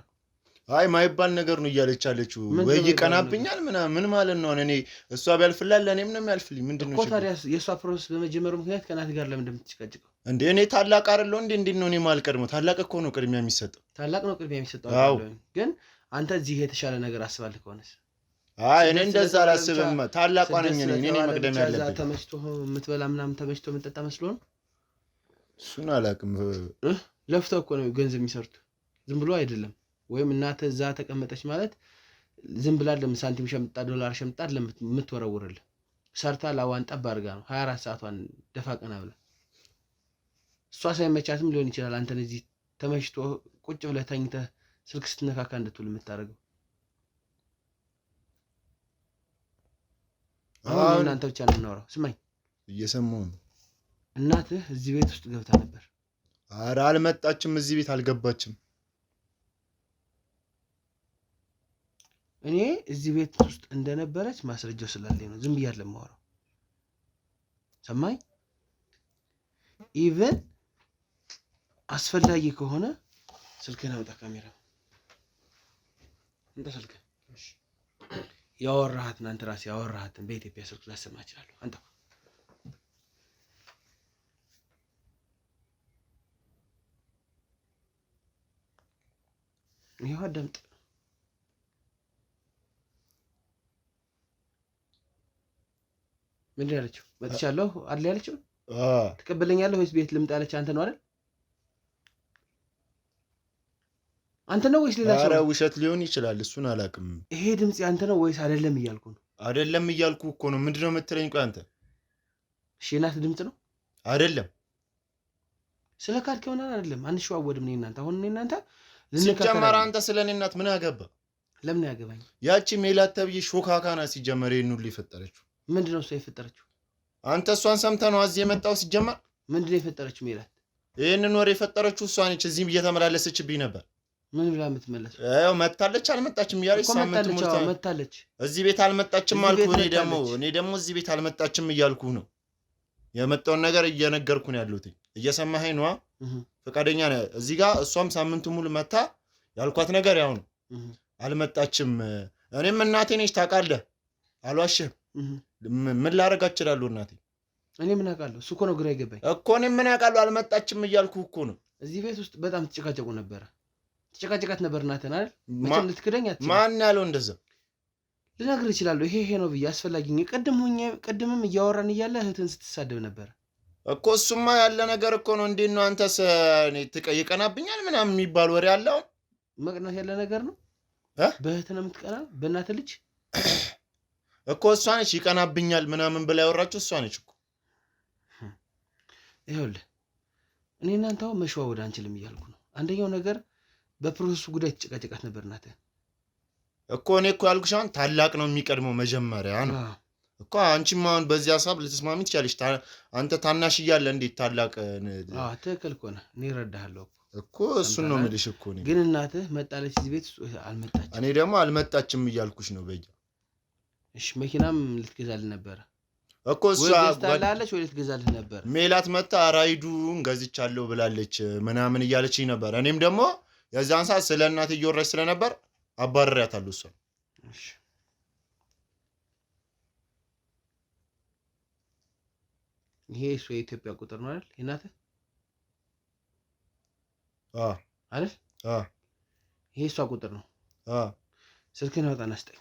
አይ ማይባል ነገር ነው እያለች አለችው። ወይ ይቀናብኛል ምን ማለት ነው? እኔ እሷ ቢያልፍላል ለኔ ምንም ያልፍልኝ ምንድነው? እኮ ታዲያ የሷ ፕሮሰስ በመጀመሩ ምክንያት ከናት ጋር ለምን እንደምትጨቃጭቀው እንዴ? እኔ ታላቅ አይደለሁ እንዴ? እንዴት ነው እኔ ማልቀድመው? ታላቅ እኮ ነው ቅድሚያ የሚሰጠው። ታላቅ ነው ቅድሚያ የሚሰጠው አይደለም። ግን አንተ እዚህ የተሻለ ነገር አስባልክ ከሆነስ? አይ እኔ እንደዛ አላስብም። ታላቋ ነኝ እኔ መቅደም ያለብኝ። ተመችቶ የምትበላ ምናምን ተመችቶ የምትጠጣ መስሎ ነው። እሱን አላውቅም። ለፍተው እኮ ነው ገንዘብ የሚሰሩት፣ ዝም ብሎ አይደለም። ወይም እናትህ እዛ ተቀመጠች ማለት ዝም ብላ ሳንቲም ሸምጣ ዶላር ሸምጣ የምትወረውርልህ ሰርታ ላዋን ጠብ አድርጋ ነው 24 ሰዓቷን ደፋ ቀና ብላ። እሷ ሳይመቻትም ሊሆን ይችላል አንተን እዚህ ተመችቶ ቁጭ ብለህ ተኝተህ ስልክ ስትነካካ እንድትውል የምታደርገው። አሁን እናንተ ብቻ ነው የምናወራው። ስማኝ፣ እየሰማሁ ነው። እናትህ እዚህ ቤት ውስጥ ገብታ ነበር? ኧረ አልመጣችም፣ እዚህ ቤት አልገባችም። እኔ እዚህ ቤት ውስጥ እንደነበረች ማስረጃው ስላለኝ ነው ዝም ብያለሁ የማወራው። ሰማኝ። ኢቨን አስፈላጊ ከሆነ ስልክህን አውጣ፣ ካሜራ እንደ ስልክህ ያወራሃትን አንተ ራስህ ያወራሃትን በኢትዮጵያ ስልክ ላሰማ እችላለሁ። አንተ ይኸው አዳምጥ። ምንድን ያለችው? መጥቻለሁ አይደል ያለችው? ትቀበለኛለህ ወይስ ቤት ልምጣ ያለች አንተ ነው አይደል? አንተ ነው ወይስ ሌላ ሰው? ኧረ ውሸት ሊሆን ይችላል፣ እሱን አላውቅም። ይሄ ድምጽ አንተ ነው ወይስ አይደለም እያልኩ ነው። አይደለም እያልኩ እኮ ነው። ምንድነው የምትለኝ? ቆይ አንተ እሺ፣ እናት ድምጽ ነው አይደለም? ስለ ካድክ ይሆናል አይደለም? አንሸዋወድም እኔ እናንተ። አሁን እኔ እናንተ ሲጀመር አንተ ስለኔ እናት ምን አገባ? ለምን ያገባኝ? ያቺ ሜላት ተብዬ ሾካካ ናት ሲጀመር ይሄን ሁሉ የፈጠረችው። ምንድነው እሷ የፈጠረችው? አንተ እሷን ሰምተህ ነው እዚህ የመጣው? ሲጀመር ምንድነው የፈጠረችው ሜላት? ይሄንን ወሬ የፈጠረችው እሷ ነች። እዚህም እየተመላለሰችብኝ ነበር። ምን ብላ የምትመለስ? ያው መጣለች አልመጣችም እያለች ሳምንት ሙሉ መጣለች። እዚህ ቤት አልመጣችም አልኩ። እኔ ደግሞ እዚህ ቤት አልመጣችም እያልኩ ነው። የመጣውን ነገር እየነገርኩ ነው ያለሁት። እየሰማኸኝ ነዋ? ፈቃደኛ ነህ? እዚህ ጋር እሷም ሳምንቱ ሙሉ መታ ያልኳት ነገር ያው ነው። አልመጣችም። እኔም እናቴ ነች ታውቃለህ፣ አልዋሽህም። ምን ላደርግ እችላለሁ? እናቴ እኔ ምን አውቃለሁ? እሱ እኮ ነው ግራ ይገባኝ እኮ። እኔ ምን አውቃለሁ? አልመጣችም እያልኩ እኮ ነው። እዚህ ቤት ውስጥ በጣም ትጨቃጨቁ ነበረ። ትጨቃጨቃት ነበር እናትህን አይደል? መቼም ልትክደኝ አትችልም። ማን ያለው እንደዛ? ልነግርህ እችላለሁ። ይሄ ነው ብዬ አስፈላጊ ቅድምም እያወራን እያለ እህትን ስትሳደብ ነበር እኮ። እሱማ ያለ ነገር እኮ ነው። እንዴት ነው አንተስ ይቀናብኛል ምናምን የሚባል ወሬ አለው? መቅናት ያለ ነገር ነው። በእህትህ ነው የምትቀና? በእናትህ ልጅ እኮ እሷ ነች ይቀናብኛል ምናምን ብላ ያወራችሁ እሷ ነች እኮ። ይኸውልህ እኔ እናንተ አሁን መሸዋወድ አንችልም እያልኩ ነው። አንደኛው ነገር በፕሮሰሱ ጉዳይ ትጨቃጨቃት ነበር እናትህ እኮ። እኔ እኮ ያልኩሽ አሁን ታላቅ ነው የሚቀድመው መጀመሪያ ነው እኮ። አንቺም አሁን በዚህ ሀሳብ ልትስማሚ ትችያለሽ። አንተ ታናሽ እያለ እንዴት ታላቅ? ትክክል እኮ ነህ። እኔ እረዳሃለሁ እኮ እሱን ነው የምልሽ እኮ። ግን እናትህ መጣለች እዚህ ቤት አልመጣችም። እኔ ደግሞ አልመጣችም እያልኩሽ ነው በያ። እሺ መኪናም ልትገዛልህ ነበረ እኮ እሷ ገዝታለች ወይ ልትገዛልህ ነበር? ሜላት መጣ ራይዱን ገዝቻለሁ ብላለች ምናምን እያለችኝ ነበር። እኔም ደግሞ የዛን ሰዓት ስለ እናት እየወራች ስለነበር አባረሪያታለሁ እሷ። እሺ ይሄ እሱ የኢትዮጵያ ቁጥር ነው አይደል? እናትህ አይደል? ይሄ እሷ ቁጥር ነው። ስልክህን አውጣና ስጠኝ።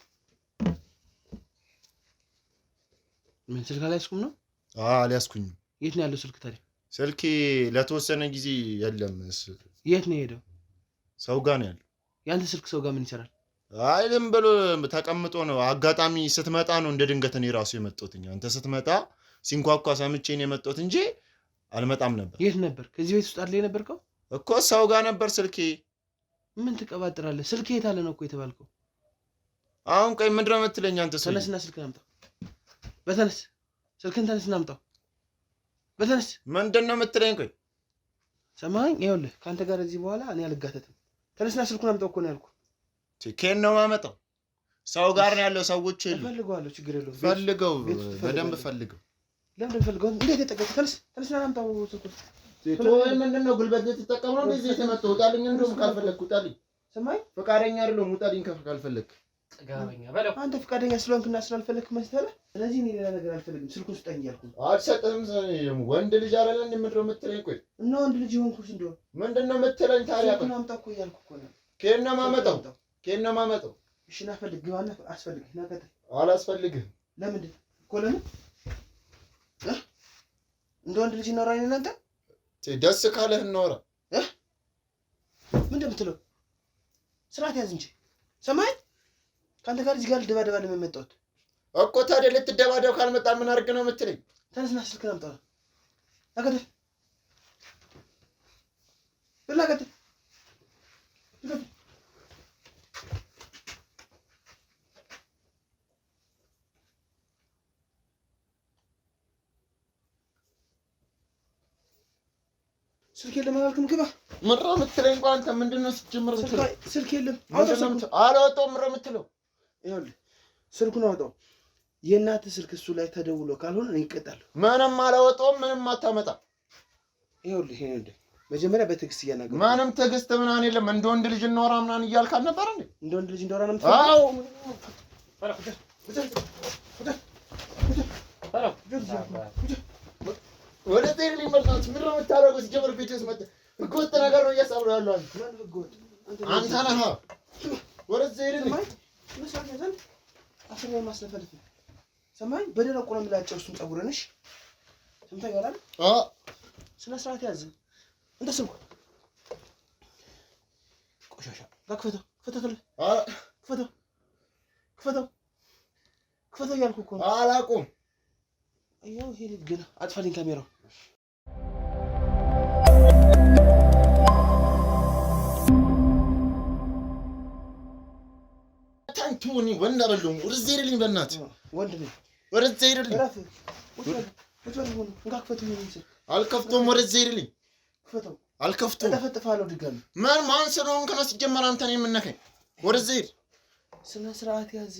ምን ስልክ አልያዝኩም ነው? አልያዝኩኝም። የት ነው ያለው ስልክ ታዲያ? ስልኬ ለተወሰነ ጊዜ የለም። የት ነው የሄደው? ሰው ጋር ነው ያለው። ያንተ ስልክ ሰው ጋር ምን ይሰራል? አይልም ብሎ ተቀምጦ ነው። አጋጣሚ ስትመጣ ነው እንደ ድንገት እኔ ራሱ የመጣሁት። አንተ ስትመጣ ሲንኳኳ ሰምቼ ነው የመጣሁት እንጂ አልመጣም ነበር። የት ነበር? ከዚህ ቤት ውስጥ አይደል የነበርከው? እኮ ሰው ጋር ነበር ስልኬ። ምን ትቀባጥራለህ? ስልክ የት አለ ነው እኮ የተባልከው። አሁን ቆይ ምንድን ነው የምትለኝ አንተ? ሰው ተነስና ስልክህን አምጣው። በተነስ ስልክህን ተነስና አምጣው። በተነስ ምንድን ነው የምትለኝ? ቆይ ሰማኸኝ? ይኸውልህ ከአንተ ጋር እዚህ በኋላ እኔ አልጋተትም። ተነስና ስልኩን አምጣው እኮ ነው ያልኩህ። ኬን ነው የማመጣው? ሰው ጋር ነው ያለው። ሰዎች የሉም። እፈልገዋለሁ፣ ችግር የለውም። ፈልገው፣ በደንብ ፈልገው። ለምን ፈልገው? እንዴት የጠቀቀ? ተነስና አምጣው ስልኩን። ቶይ ምንድን ነው ጉልበት ልትጠቀም ነው እንደዚህ የተመጣው? ውጣልኝ፣ እንደውም ካልፈለክ ውጣልኝ። ሰማኸኝ? ፈቃደኛ አይደለሁም። ውጣልኝ ካልፈለክ። ጥጋበኛ በለው። አንተ ፈቃደኛ ስለሆንክና ስላልፈለክ መስጠለ። ስለዚህ እኔ ሌላ ነገር አልፈልግም። ስልኩን ስጠኝ እያልኩህ ነው። አልሰጥህም። ወንድ ልጅ አይደለ እንዴ? ምንድን ነው የምትለኝ? ቆይ እና ወንድ ልጅ የሆንኩት እንደው ምንድን ነው የምትለኝ ታዲያ? ስልኩን አምጣ እኮ እያልኩህ እኮ ነው። ኬን ነው የማመጣው? ኬን ነው የማመጣው? እሺ ና ፈልግ፣ ግባና አስፈልግ። ና ከተል አላስፈልግህም። ለምንድን እኮ ለምን እንደ ወንድ ልጅ እናወራ አይደል? እናንተ ደስ ካለህ እናወራ። ምን እንደምትለው ስርዓት ያዝ እንጂ። ሰማኸኝ? ከአንተ ጋር እዚህ ጋር ልደባደባ ነው የመጣሁት እኮ። ታዲያ ልትደባደብ ካልመጣ ምን አድርግ ነው የምትለኝ? ተነስና ስልክህን አምጣ። ና ከተል ብላ ከተል ስልክ የለም አላልክም? ግባ። ምንድን ነው የምትለኝ? እንኳን አንተ ምንድን ነው ስትጀምር የምትለው? ስልክ የለም አላወጣሁም። ምንድን ነው የምትለው? ይኸውልህ ስልኩን አውጣው። የእናትህ ስልክ እሱ ላይ ተደውሎ ካልሆነ እኔ እቀጣለሁ። ምንም አላወጣሁም። ምንም አታመጣም። ይኸውልህ መጀመሪያ በትዕግስት እያናገርኩህ። ምንም ትዕግስት ምናምን የለም። እንደ ወንድ ልጅ እናወራ ምናምን እያልክ አልነበረ እንዴ? እንደ ወንድ ልጅ እንዳወራ ነው የምትፈልገው? አዎ። ወደ ጤና ሊመጣት ምን ነው የምታደርገው? ሲጀምር ቤት ውስጥ መጥተህ ህገወጥ ነገር ነው እያሳብረው ያለው አንተ። ማን ህገወጥ? አንተ ነህ። ወደዚህ ሄድልኝ። መስራት ያዘን አስረኛ ማስለፈልፍ ነው። ሰማኝ? በደረቁ ነው የምላጨው እሱን ፀጉርንሽ። ሰምተኸኝ አይደል? አዎ። ስነ ስርዓት ያዝ። እንደ ስልኩ ቆሻሻ ክፈተው፣ ክፈተው፣ ክፈተው፣ ክፈተው፣ ክፈተው እያልኩህ እኮ ነው። አላውቅም። ይኸው ይሄ ልጅ ግን አጥፋልኝ ካሜራው። ታንቱኒ ወንድ አይደለሁም። ወደዚህ ሄድልኝ በእናትህ። ወንድ ነኝ። ወደዚህ ሄድልኝ። አልከፍቶም። ወደዚህ ሄድልኝ። ክፈተው። አልከፍቶም። እጠፈጥፋለሁ ድጋሚ። ማን ስለሆንክ ነው ሲጀመር አንተ ነው የምነካኝ? ወደዚህ ሄድ። ስነ ስርዓት ያዝ።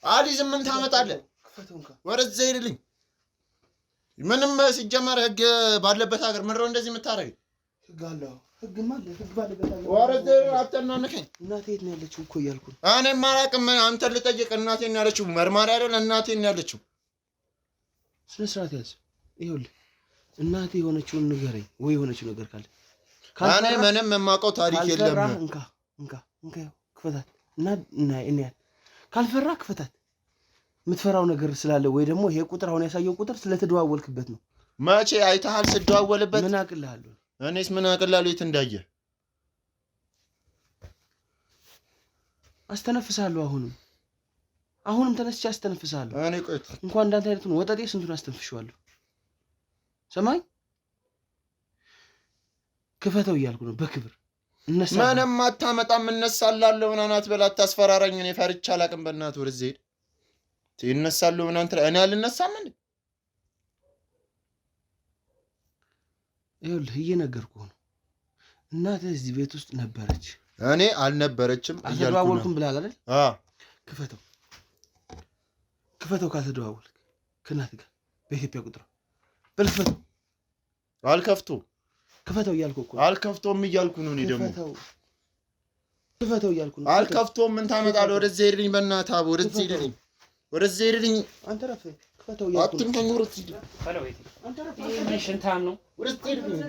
አልይዝም። ምን ታመጣለህ? ክፈተው። ወደዚህ ሄድልኝ። ምንም ሲጀመር ህግ ባለበት ሀገር ምንድን ነው እንደዚህ የምታደርገኝ? ህግ አለው። ህግማ አለ። ህግ ባለበት ሀገር ወደዚህ አታናንከኝ። እናቴ የት ነው ያለችው እኮ እያልኩ ነው። እኔም አላውቅም። አንተን ልጠይቅ። እናቴ ነው ያለችው። መርማሪ አይደል? እናቴ ነው ያለችው። ስነ ስርዓት ያዝ። ይኸውልህ እናቴ የሆነችውን ንገረኝ ወይ የሆነችው ነገር ካለ። እኔ ምንም የማውቀው ታሪክ የለም። እንካ እንካ እንካ ክፈታት እና እናያለን። ካልፈራ ክፈታት። የምትፈራው ነገር ስላለ ወይ ደግሞ ይሄ ቁጥር አሁን ያሳየው ቁጥር ስለተደዋወልክበት ነው። መቼ አይተሃል ስደዋወልበት? ምን አቅልሃለሁ? እኔስ ምን አቅልሃለሁ? የት እንዳየህ? አስተነፍሳለሁ። አሁንም ተነስቼ አስተነፍሳለሁ። እኔ ቆይቶ እንኳን እንዳንተ አይነቱን ወጠጤ ስንቱን አስተንፍሼዋለሁ። ሰማኝ? ክፈተው እያልኩ ነው በክብር። ምንም አታመጣም። እነሳላለሁ ምናምን አትበል። አታስፈራራኝ። እኔ ፈርቼ አላውቅም። በእናትህ ወደዚህ ሄድ። ይነሳለሁ ምናምን ትላለህ። እኔ አልነሳም እንዴ? ይኸውልህ እየነገርኩህ ነው። እናትህ እዚህ ቤት ውስጥ ነበረች። እኔ አልነበረችም እያልኩ ነው። አልተደዋወልኩም ብለሃል አይደል? አዎ። ክፈተው፣ ክፈተው። ካልተደዋወልክ ከእናትህ ጋር በኢትዮጵያ ቁጥር በል ክፈተው። አልከፍቶም። ክፈተው እያልኩህ እኮ አልከፍቶም እያልኩ ነው። እኔ ደግሞ ክፈተው እያልኩ ነው። አልከፍቶም። ምን ታመጣለህ? ወደዚህ ሄድልኝ በእናትህ። አቦ ወደዚህ ሄድልኝ። ወደዚህ ሄድልኝ። አንተ ረፍ። ክፈተው እያልኩ ነው። አትንከኝ። ወደዚህ ሄድ። አንተ ረፍ። ይሄ ሽንታም ነው። ወደዚህ ሄድልኝ።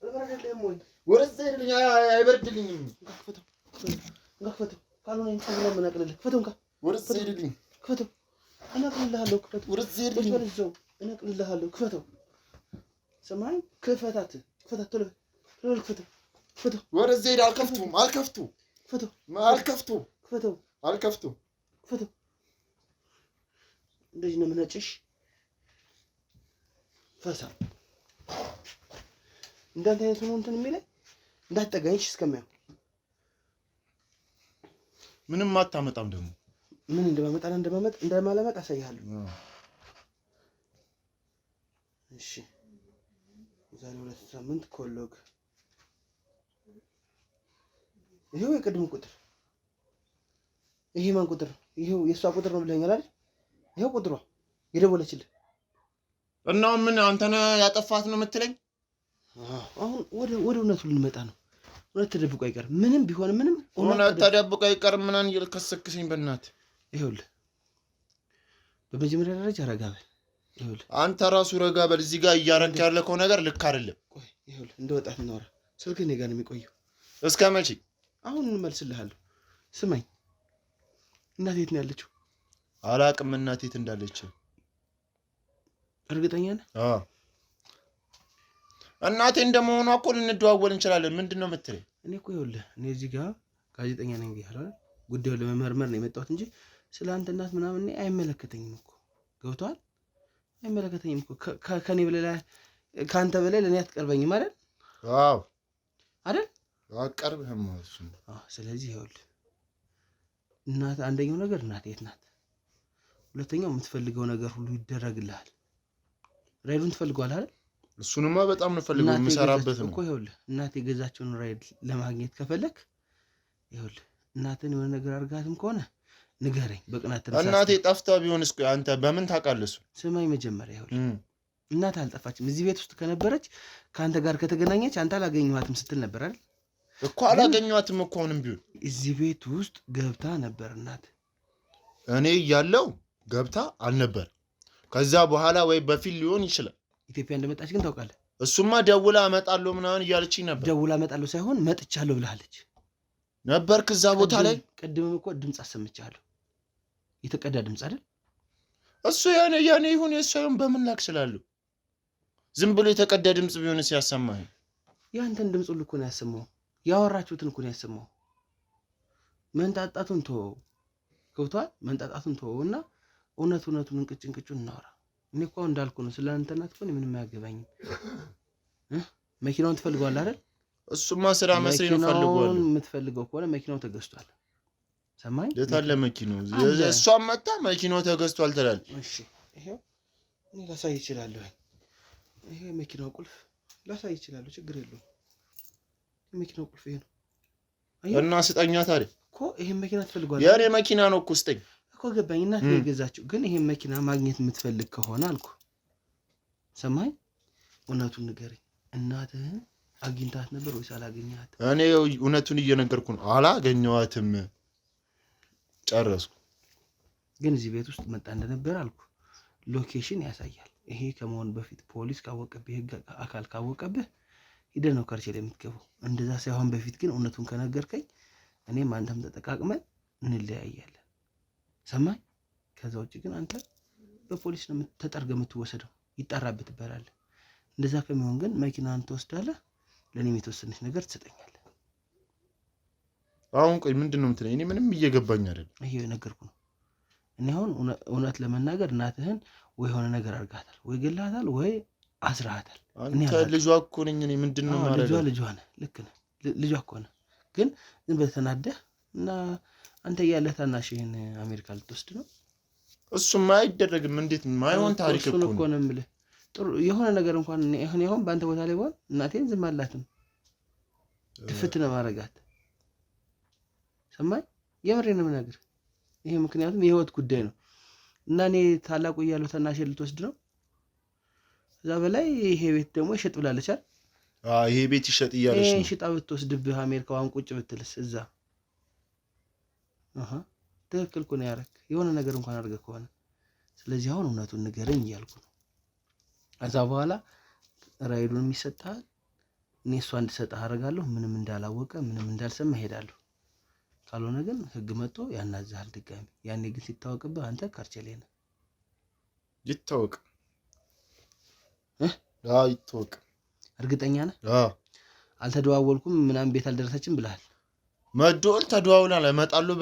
ወደዚህ ወደዚህ ሄድልኝ። አይበርድልኝም። ክፈተው፣ ክፈተው። ካልሆነ ፀጉር ምን አቅልልህ? ክፈተው። ወደዚህ ሄድልኝ። ክፈተው። እነቅልልሃለሁ። ክፈተው። ወደዚህ ሄድልኝ። እነቅልልሃለሁ። ክፈተው። ሰማኝ? ክፈታት፣ ክፈታት። ቶሎ ቶሎ ክፈተው፣ ክፈተው። ወደዚህ ሄድ። አልከፍቱም። አልከፍቱም። ክፈተው። አልከፍቱም። ክፈተው። አልከፍቱም። ክፈተው። እንደዚህ ነው የምነጭሽ። ፈሳ እንዳንተ አይነት ሆኖ እንትን የሚለኝ እንዳትጠጋኝሽ እስከሚያው ምንም አታመጣም ደግሞ ምን እንደማላመጣ አሳይሃለሁ። እሺ ዛሬ 2 ሳምንት ኮሎግ ይሄው የቅድም ቁጥር ይሄ ማን ቁጥር? ይሄው የሷ ቁጥር ነው ብለኛል አይደል? ይሄው ቁጥሯ የደወለችልህ እና ምን አንተ ነህ ያጠፋት ነው የምትለኝ? አሁን ወደ እውነቱ ልንመጣ ነው። እውነት ተደብቆ አይቀርም። ምንም ቢሆን ምንም እውነት ተደብቆ አይቀርም። ምናን እየከሰክሰኝ በእናትህ ይኸውልህ፣ በመጀመሪያ ደረጃ ረጋ በል። ይኸውልህ አንተ ራሱ ረጋ በል። እዚህ ጋር እያረክ ያለከው ነገር ልክ አይደለም። ቆይ ይኸውልህ፣ እንደ ወጣት እናወራ። ስልክ እኔ ጋር ነው የሚቆየው። እስከ መቼ? አሁን እንመልስልሃለሁ። ስማኝ፣ እናቴ የት ነው ያለችው? አላቅም እናቴ የት እንዳለች። እርግጠኛ ነህ? አዎ እናቴ እንደመሆኗ እኮ ልንደዋወል እንችላለን። ምንድነው የምትለኝ? እኔ እኮ ይኸውልህ እኔ እዚህ ጋር ጋዜጠኛ ነኝ ብያለሁ አይደል? ጉዳዩን ለመመርመር ነው የመጣሁት እንጂ ስለ አንተ እናት ምናምን እኔ አይመለከተኝም እኮ። ገብቶሃል? አይመለከተኝም እኮ ከኔ በላይ ከአንተ በላይ ለእኔ አትቀርበኝም አይደል? አዎ አይደል? አቀርብህም ማለት ነው። ስለዚህ ይኸውልህ እናት አንደኛው ነገር እናት የት ናት? ሁለተኛው የምትፈልገው ነገር ሁሉ ይደረግልሃል። ራይዱን ትፈልገዋለህ አይደል? እሱንማ በጣም ነው ፈልገው የምሰራበት ነው እኮ። ይኸውልህ እናት የገዛቸውን ራይድ ለማግኘት ከፈለክ ይኸውልህ እናትን የሆነ ነገር አድርጋትም ከሆነ ንገረኝ በቅናት ተነሳስተህ። እናቴ ጠፍታ ቢሆንስ አንተ በምን ታውቃለህ? እሱ ስማኝ መጀመሪያ ይኸውልህ እናት አልጠፋችም። እዚህ ቤት ውስጥ ከነበረች ከአንተ ጋር ከተገናኘች አንተ አላገኘኋትም ስትል ነበር አይደል? እኮ አላገኘኋትም እኮ አሁንም ቢሆን እዚህ ቤት ውስጥ ገብታ ነበር እናት። እኔ እያለሁ ገብታ አልነበር። ከዛ በኋላ ወይ በፊት ሊሆን ይችላል። ኢትዮጵያ እንደመጣች ግን ታውቃለህ? እሱማ ደውላ እመጣለሁ ምናምን እያለችኝ ነበር። ደውላ እመጣለሁ ሳይሆን መጥቻለሁ ብላለች ነበር። ከዛ ቦታ ላይ ቅድም እኮ ድምፅ አሰምቻለሁ። የተቀዳ ድምፅ አይደል? እሱ ያኔ ይሁን የእሱ ይሁን በምን ላክ እችላለሁ? ዝም ብሎ የተቀዳ ድምፅ ቢሆንስ ያሰማህ? ያንተን ድምፅ ሁሉ እኮ ነው ያሰማው። ያወራችሁትን እኮ ነው ያሰማው። መንጣጣቱን ተወው። ገብቶሃል? መንጣጣቱን ተወውና እውነቱን እንቅጩን እናወራ። እኔ እኮ እንዳልኩ ነው ስለ አንተ እናት እኮ ምንም አያገባኝም። መኪናውን ትፈልገዋለህ አይደል? እሱማ ስራ መስሪ ነው ፈልገዋለሁ። የምትፈልገው ከሆነ መኪናው ተገዝቷል። ሰማኝ? የታለ መኪናው? እሷም መጣ መኪናው ተገዝቷል ትላለች። እሺ ይሄው እኔ ላሳይ እችላለሁ። ይሄ መኪናው ቁልፍ ላሳይ እችላለሁ። ችግር የለውም። የመኪናው ቁልፍ ይሄ ነው። እና ስጠኛ ታዲያ እኮ ይሄን መኪና ትፈልገዋለህ? የኔ መኪና ነው እኮ ስጠኝ እኮ ገባኝ። እናት ነው የገዛችው። ግን ይሄን መኪና ማግኘት የምትፈልግ ከሆነ አልኩ። ሰማኝ? እውነቱን ንገረኝ። እናትህን አግኝታት ነበር ወይስ አላገኘሃትም? እኔ እውነቱን እየነገርኩ ነው። አላገኘኋትም። ጨረስኩ። ግን እዚህ ቤት ውስጥ መጣ እንደነበር አልኩ። ሎኬሽን ያሳያል። ይሄ ከመሆን በፊት ፖሊስ ካወቀብህ፣ የህግ አካል ካወቀብህ ሂደህ ነው ከርቸሌ የምትገባው። እንደዛ ሳይሆን በፊት ግን እውነቱን ከነገርከኝ እኔም አንተም ተጠቃቅመን እንለያያለን። ሰማኝ? ከዛ ውጭ ግን አንተ በፖሊስ ነው ተጠርገህ የምትወሰደው። ይጣራብህ ትባላለህ። እንደዛ ከሚሆን ግን መኪናን ትወስዳለህ፣ ለእኔም የተወሰነች ነገር ትሰጠኛለህ። አሁን ቆይ ምንድን ነው የምትለኝ? እኔ ምንም እየገባኝ አይደለም። ይሄ ነገርኩ ነው። እኔ አሁን እውነት ለመናገር እናትህን ወይ የሆነ ነገር አድርጋታል፣ ወይ ገላታል፣ ወይ አስራሃታል። አንተ ልጇ እኮ ነኝ እኔ። ምንድን ነው ማለት? ልጇ ነህ። ልክ ነህ። ልጇ እኮ ነህ። ግን ዝም ብለህ ተናደህ እና አንተ እያለህ ታናሽህን አሜሪካ ልትወስድ ነው? እሱማ አይደረግም። እንዴት ማይሆን ታሪክ እኮ ነው የምልህ። ጥሩ የሆነ ነገር እንኳን አሁን በአንተ ቦታ ላይ ሆን እናቴን ዝም አላትም። ድፍት ነው ማረጋት። ሰማኝ? የምሬን ነው የምነግርህ። ይሄ ምክንያቱም የህይወት ጉዳይ ነው እና እኔ ታላቁ እያለሁ ታናሽህን ልትወስድ ነው። እዛ በላይ ይሄ ቤት ደግሞ ይሸጥ ብላለች አይደል? ይሄ ቤት ይሸጥ እያለች ነው። ሽጣ ብትወስድብህ አሜሪካዋን ቁጭ ብትልስ እዛ? ትክክል እኮ ነው ያደረክ የሆነ ነገር እንኳን አድርገህ ከሆነ። ስለዚህ አሁን እውነቱን ንገረኝ እያልኩ ነው። ከዛ በኋላ ራይዱን ይሰጣል። እኔ እሷ እንድሰጥህ አደርጋለሁ። ምንም እንዳላወቀ ምንም እንዳልሰማ እሄዳለሁ። ካልሆነ ግን ህግ መጥቶ ያናዝሃል ድጋሚ። ያኔ ግን ሲታወቅብህ አንተ ካርቸሌ ነህ። ይታወቅ ይታወቅ። እርግጠኛ ነህ? አልተደዋወልኩም ምናምን ቤት አልደረሰችም ብለሃል? መደወል ተደዋውላ እመጣለሁ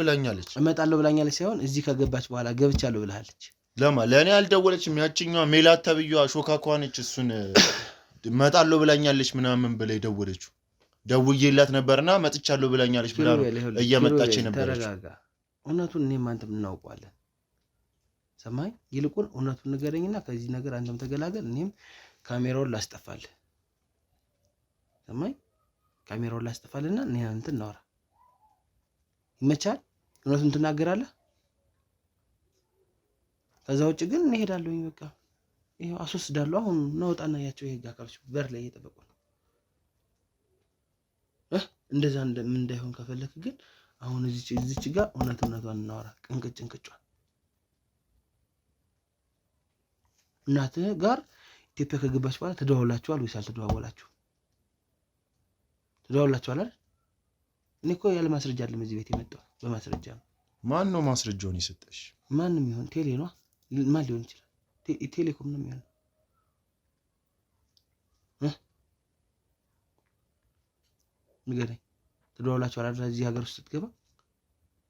ብላኛለች ሳይሆን እዚህ ከገባች በኋላ ገብቻለሁ ብለሃለች። ለእኔ አልደወለችም። ያችኛዋ ሜላት ተብዬዋ ሾካኳ ነች። እሱን እመጣለሁ ብላኛለች ምናምን ብላ የደወለችው። ደውዬላት ነበርና መጥቻለሁ ብላኛለች ብላ ነው እየመጣች ነበረች። እውነቱን እኔም አንተም እናውቀዋለን። ሰማኝ። ይልቁን እውነቱን ንገረኝና ከዚህ ነገር አንተም ተገላገል፣ እኔም ካሜራውን ላስጠፋልህ። ሰማኝ። ካሜራውን ላስጠፋልና እኔ አንተ እናወራ። ይመቻል? እውነቱን ትናገራለህ። ከዛ ውጭ ግን እንሄዳለሁኝ። በቃ ይሄው አስወስዳለሁ። አሁን እናውጣና ያቸው የህግ አካሎች በር ላይ እየጠበቁ ነው። እንደዛ ምን እንዳይሆን ከፈለክ ግን አሁን እዚች ጋር እውነቷን እናወራ። ቅንቅጭ እንቅጫን እናትህ ጋር ኢትዮጵያ ከገባች በኋላ ተደዋውላችኋል ወይስ አልተደዋወላችሁ? ተደዋውላችኋል አይደል? እኔ እኮ ያለ ማስረጃ አይደለም እዚህ ቤት የመጣው፣ በማስረጃ ነው። ማን ነው ማስረጃውን የሰጠሽ? ማንም ይሁን ቴሌ ነው። ማን ሊሆን ይችላል? ቴሌኮም ነው የሚሆነው። ንገረኝ። ተደዋውላችኋል አይደል? እዚህ ሀገር ውስጥ ስትገባ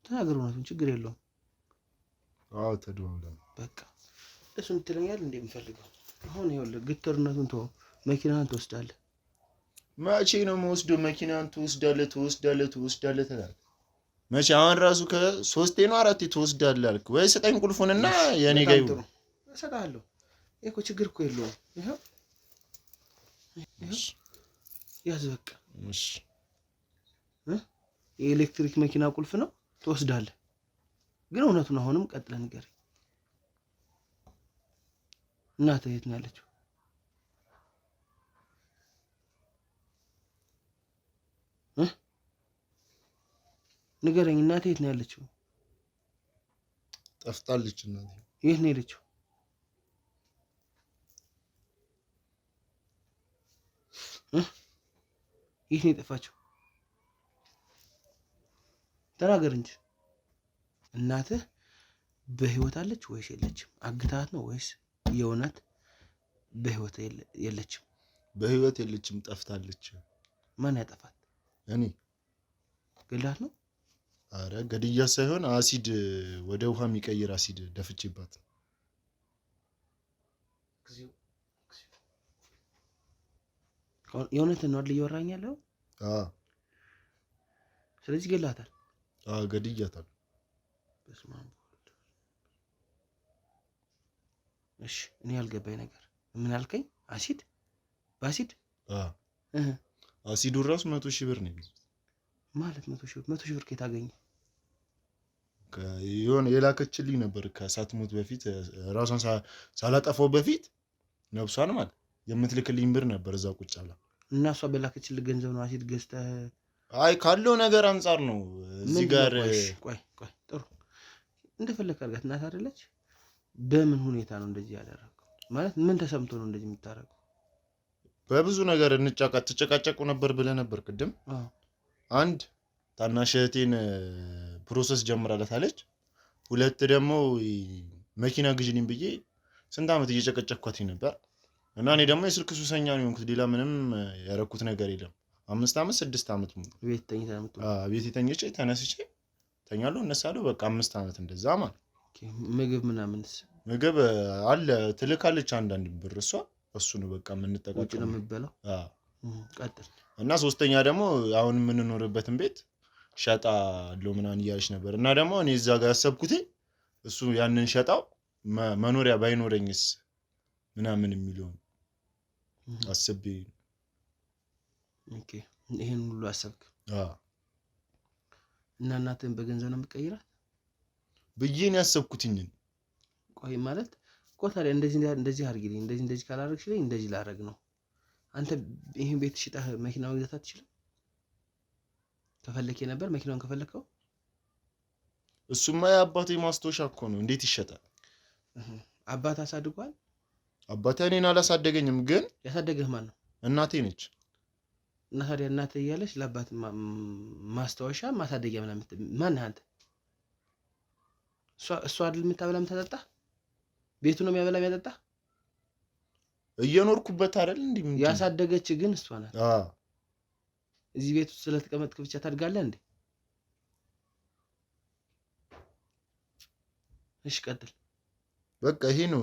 ተናገር፣ እውነቱን። ችግር የለውም። አዎ ተደዋውለን። በቃ እሱን ትለኛል እንዴ የምፈልገው አሁን። ይኸውልህ ግትርነቱን ተወው። መኪናህን ትወስዳለህ። መቼ ነው የምወስደው? መኪናህን ትወስዳለህ ትላለህ። መቼ? አሁን ራሱ ከ3 ነው 4 ትወስዳለህ አልክ ወይ? ስጠኝ ቁልፉንና የኔ ጋር ይሁን። እሰጥሃለሁ። ይሄ እኮ ችግር እኮ የለውም። ይኸው ያዝ በቃ። እሺ የኤሌክትሪክ መኪና ቁልፍ ነው፣ ትወስዳለህ። ግን እውነቱን አሁንም ቀጥለህ ንገረኝ። እናትህ የት ነው ያለችው? ንገረኝ። እናትህ የት ነው ያለችው? ጠፍታለች። እናቴ የት ነው የሄደችው? የት ነው የጠፋችው? ተናገር እንጂ። እናትህ በህይወት አለች ወይስ የለችም? አግታት ነው ወይስ የእውነት በህይወት የለችም? በህይወት የለችም፣ ጠፍታለች። ማን ያጠፋት? እኔ። ገላት ነው? አረ ገድያ ሳይሆን አሲድ፣ ወደ ውሃ የሚቀይር አሲድ ደፍቼባት። የእውነት ነው አይደል እያወራኝ ያለው? አዎ። ስለዚህ ገላታል? አዎ ገድያታል። በስመ አብ። እሺ እኔ ያልገባኝ ነገር ምን አልከኝ? አሲድ? በአሲድ? አዎ። አሲዱ ራሱ 100,000 ብር ነው ማለት። 100,000 ብር ከየት አገኘ? የሆነ የላከችልኝ ነበር ከሳትሞት በፊት፣ ራሷን ሳላጠፋው በፊት ነብሷን ማለት የምትልክልኝ ብር ነበር እዛ ቁጭ አላ። እና እሷ በላከችልህ ገንዘብ ነው አሲድ ገዝተህ? አይ ካለው ነገር አንጻር ነው እዚህ ጋር። ቆይ ጥሩ እንደፈለክ አድርጋት። እናት አይደለች? በምን ሁኔታ ነው እንደዚህ ያደረገው? ማለት ምን ተሰምቶ ነው እንደዚህ የምታደርገው? በብዙ ነገር ትጨቃጨቁ ነበር ብለህ ነበር ቅድም። አንድ ታናሽ እህቴን ፕሮሰስ ጀምራለታለች። 2 ደግሞ መኪና ግዢልኝ ብዬ ስንት ዓመት እየጨቀጨኳት ነበር። እና እኔ ደግሞ የስልክ ሱሰኛ ነው የሆንኩት። ሌላ ምንም ያረኩት ነገር የለም። 5 ዓመት 6 ዓመት ቤት ተኝቼ ተነስቼ ተኛለሁ እነሳለሁ። በቃ 5 ዓመት እንደዛ ማለት። ምግብ ምናምንስ? ምግብ አለ ትልካለች አንዳንድ ብር። እሱ ነው በቃ የምንጠቃቀመው። ውጭ ነው የምትበላው? ቀጥል። እና 3ኛ ደግሞ አሁን የምንኖርበትን ቤት ሸጣ አለው ምናምን እያለች ነበር። እና ደግሞ እኔ እዛ ጋር ያሰብኩት እሱ ያንን ሸጣው መኖሪያ ባይኖረኝስ ምናምን የሚለውን አስቤ። ኦኬ ይሄን ሁሉ አሰብክ? እና እናትህን በገንዘብ ነው የምትቀይራት ብዬ ነው ያሰብኩትኝ። ቆይ ማለት እኮ ታዲያ እንደዚህ አድርጊልኝ፣ እንደዚህ ካላደረግሽልኝ እንደዚህ ላደርግ ነው። አንተ ይሄን ቤት ሽጠህ መኪና መግዛት አትችልም? ከፈለክ ነበር መኪናውን ከፈለከው። እሱማ የአባቴ ማስታወሻ እኮ ነው። እንዴት ይሸጣል? አባት አሳድጓል? አባቴ እኔን አላሳደገኝም። ግን ያሳደገህ ማን ነው? እናቴ ነች። እና ታዲያ እናትህ እያለች ለአባት ማስታወሻ ማሳደጊያ ምናምን ማን ነህ አንተ? እሷ አይደል የምታበላ የምታጠጣ? ቤቱ ነው የሚያበላ የሚያጠጣ? እየኖርኩበት አይደል እንዴ? ያሳደገች ግን እሷ ናት። እዚህ ቤት ውስጥ ስለተቀመጥክ ብቻ ታድጋለህ እንዴ? እሺ ቀጥል። በቃ ይሄ ነው።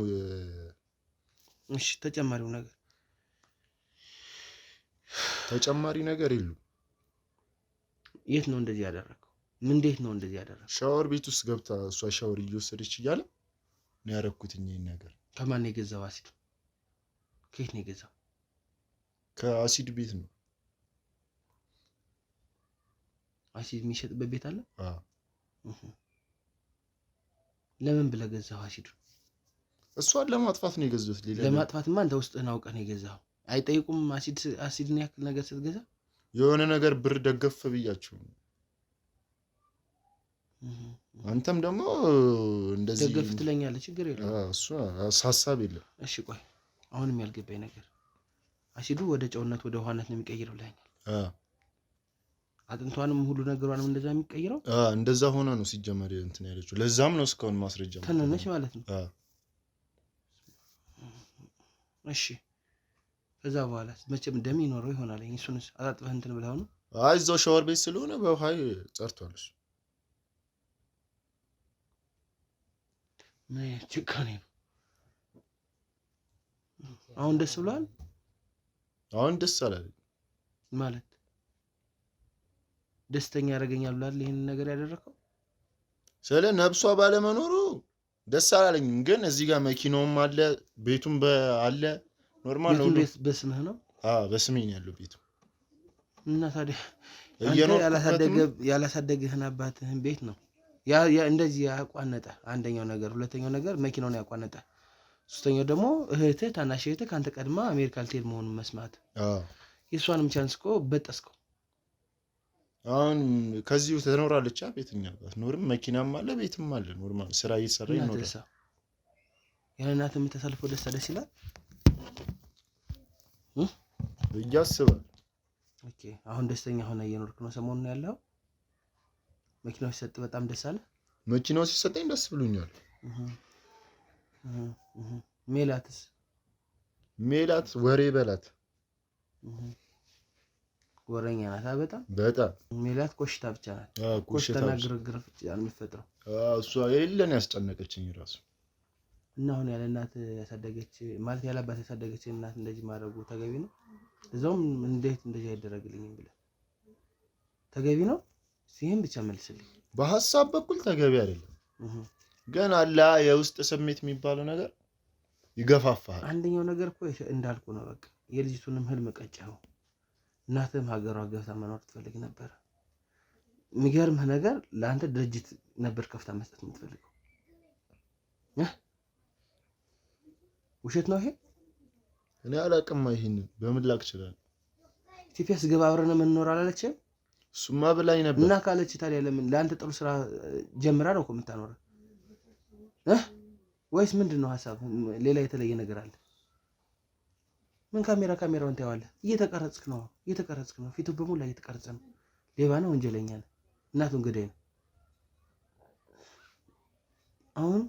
እሺ ተጨማሪ ነገር የለም። የት ነው እንደዚህ ያደረገው? ምን እንዴት ነው እንደዚህ ያደረገው? ሻወር ቤት ውስጥ ገብታ እሷ ሻወር እየወሰደች እያለ ነው ያደረኩትኝ ይሄን ነገር። ከማን ነው የገዛው አሲድ? ከየት ነው የገዛው? ከአሲድ ቤት ነው። አሲድ የሚሸጥበት ቤት አለ? አዎ። ለምን ብለህ ገዛው አሲዱ? እሷን ለማጥፋት ነው የገዛሁት። ሌላ ለማጥፋትማ አንተ ውስጥህን አውቀህ ነው የገዛው። አይጠይቁም? አሲድን ያክል ነገር ስትገዛ የሆነ ነገር ብር ደገፍ ብያችሁ። አንተም ደግሞ እንደዚህ ደገፍ ትለኛለህ። ችግር የለም እሱ ሀሳብ የለም። እሺ ቆይ አሁንም ያልገባኝ ነገር አሲዱ ወደ ጨውነት ወደ ውሃነት ነው የሚቀይረው ብለኸኛል። አጥንቷንም ሁሉ ነገሯንም እንደዛ የሚቀይረው እንደዛ ሆነ ነው ሲጀመር እንትን ያለችው። ለዛም ነው እስካሁን ማስረጃ ተነነች ማለት ነው። እሺ ከዛ በኋላ መቼም ደም ይኖረው ይሆናል። እሱንስ አጣጥበህ እንትን ብለው ነው? አይ እዛው ሻወር ቤት ስለሆነ በውሃ ጸርቷል እሱ። ምን ጭካኔ ነው? አሁን ደስ ብሏል? አሁን ደስ አላለኝ ማለት ደስተኛ ያደርገኛል ብላል ይሄን ነገር ያደረከው? ስለ ነብሷ ባለመኖሩ ደስ አላለኝም። ግን እዚህ ጋር መኪናውም አለ ቤቱም አለ ኖርማል ነው። ቤት በስምህ ነው? በስሜ ነው ያለው ቤቱ። እና ታዲያ ያላሳደገህን አባትህን ቤት ነው እንደዚህ ያቋነጠ። አንደኛው ነገር፣ ሁለተኛው ነገር መኪናውን ያቋነጠ፣ ሶስተኛው ደግሞ እህትህ ታናሽ እህትህ ካንተ ቀድማ አሜሪካ ልትሄድ መሆኑን መስማት። የእሷንም ቻንስ እኮ በጠስከው። አሁን ከዚሁ ትኖራለች ቤትኛ አትኖርም? መኪናም አለ ቤትም አለ ኖርማል ስራ እየሰራ ይኖራል። ያን እናት የምታሳልፈው ደስ ይላል እያስባል። ኦኬ አሁን ደስተኛ ሆነ እየኖርክ ነው ሰሞኑን ያለው? መኪናው ሲሰጥ በጣም ደስ አለ? መኪናው ሲሰጠኝ ደስ ብሎኛል። ሜላትስ? ሜላት ወሬ በላት ወሬኛ ናት በጣም በጣም። ሜላት ኮሽታ ብቻ ናት። ኮሽታና ግርግር ብቻ ነው የምትፈጥረው። እሷ የሌለን ያስጨነቀችኝ ራሱ። እና አሁን ያለ እናት ያሳደገች ማለት ያለ አባት ያሳደገች እናት እንደዚህ ማድረጉ ተገቢ ነው? እዛውም እንዴት እንደዚህ አይደረግልኝም ብለህ ተገቢ ነው? ይሄን ብቻ መልስልኝ። በሐሳብ በኩል ተገቢ አይደለም፣ ግን አላ የውስጥ ስሜት የሚባለው ነገር ይገፋፋል። አንደኛው ነገር እኮ እንዳልኩ ነው። በቃ የልጅቱንም ህልም ቀጨኸው። እናትም ሀገሯ ገብታ መኖር ትፈልግ ነበር። የሚገርምህ ነገር ለአንተ ድርጅት ነበር ከፍታ መስጠት የምትፈልገው። ውሸት ነው ይሄ? እኔ አላውቅም። ይሄን በምን ላክ ይችላል? ኢትዮጵያ ስገባ አብረን የምንኖር አላለችም? እሱማ ብላኝ ነበር። እና ካለች ታዲያ ለምን ለአንተ ጥሩ ስራ ጀምራ ነው እኮ የምታኖረው? ወይስ ምንድን ነው ሀሳብ? ሌላ የተለየ ነገር አለ? ምን ካሜራውን ታየዋለህ? እየተቀረጽክ ነው። ፊቱ በሙላ እየተቀረጸ ነው። ሌባ ነው፣ ወንጀለኛ ነው፣ እናቱን ገዳይ ነው። አሁን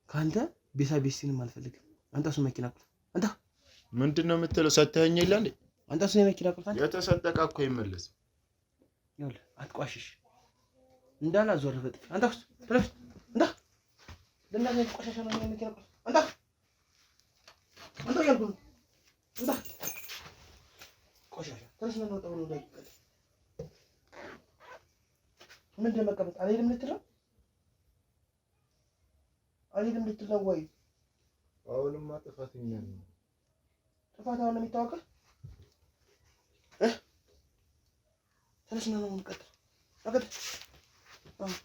ካንተ ቤሳቤሲንም አልፈልግም። አንተ እሱ መኪና ቁልፍ አንተ ምንድን ነው የምትለው? ሰተኸኝ የለ እንዴ? አንተ እሱ የመኪና ቁልፍ አንተ የተሰጠቃ እኮ ይመለስ። ይኸውልህ አትቋሽሽ እንዳላዞር በጥፍ አንተ ውስጥ ተለፍ እንዳ ለእናንተ ቆሻሻ ነው የመኪና ቁልፍ አንተ ያልኩህ እንዳ ቆሻሻ ተነስና ነው ወጣው ነው ዳይቀል ምንድን መቀበጥ አልሄድም ልትል ነው ወይ? አሁንማ ጥፋተኛ ነኝ። ጥፋት አሁን ነው የሚታወቀው? ተነስና ነው እንቀጥል።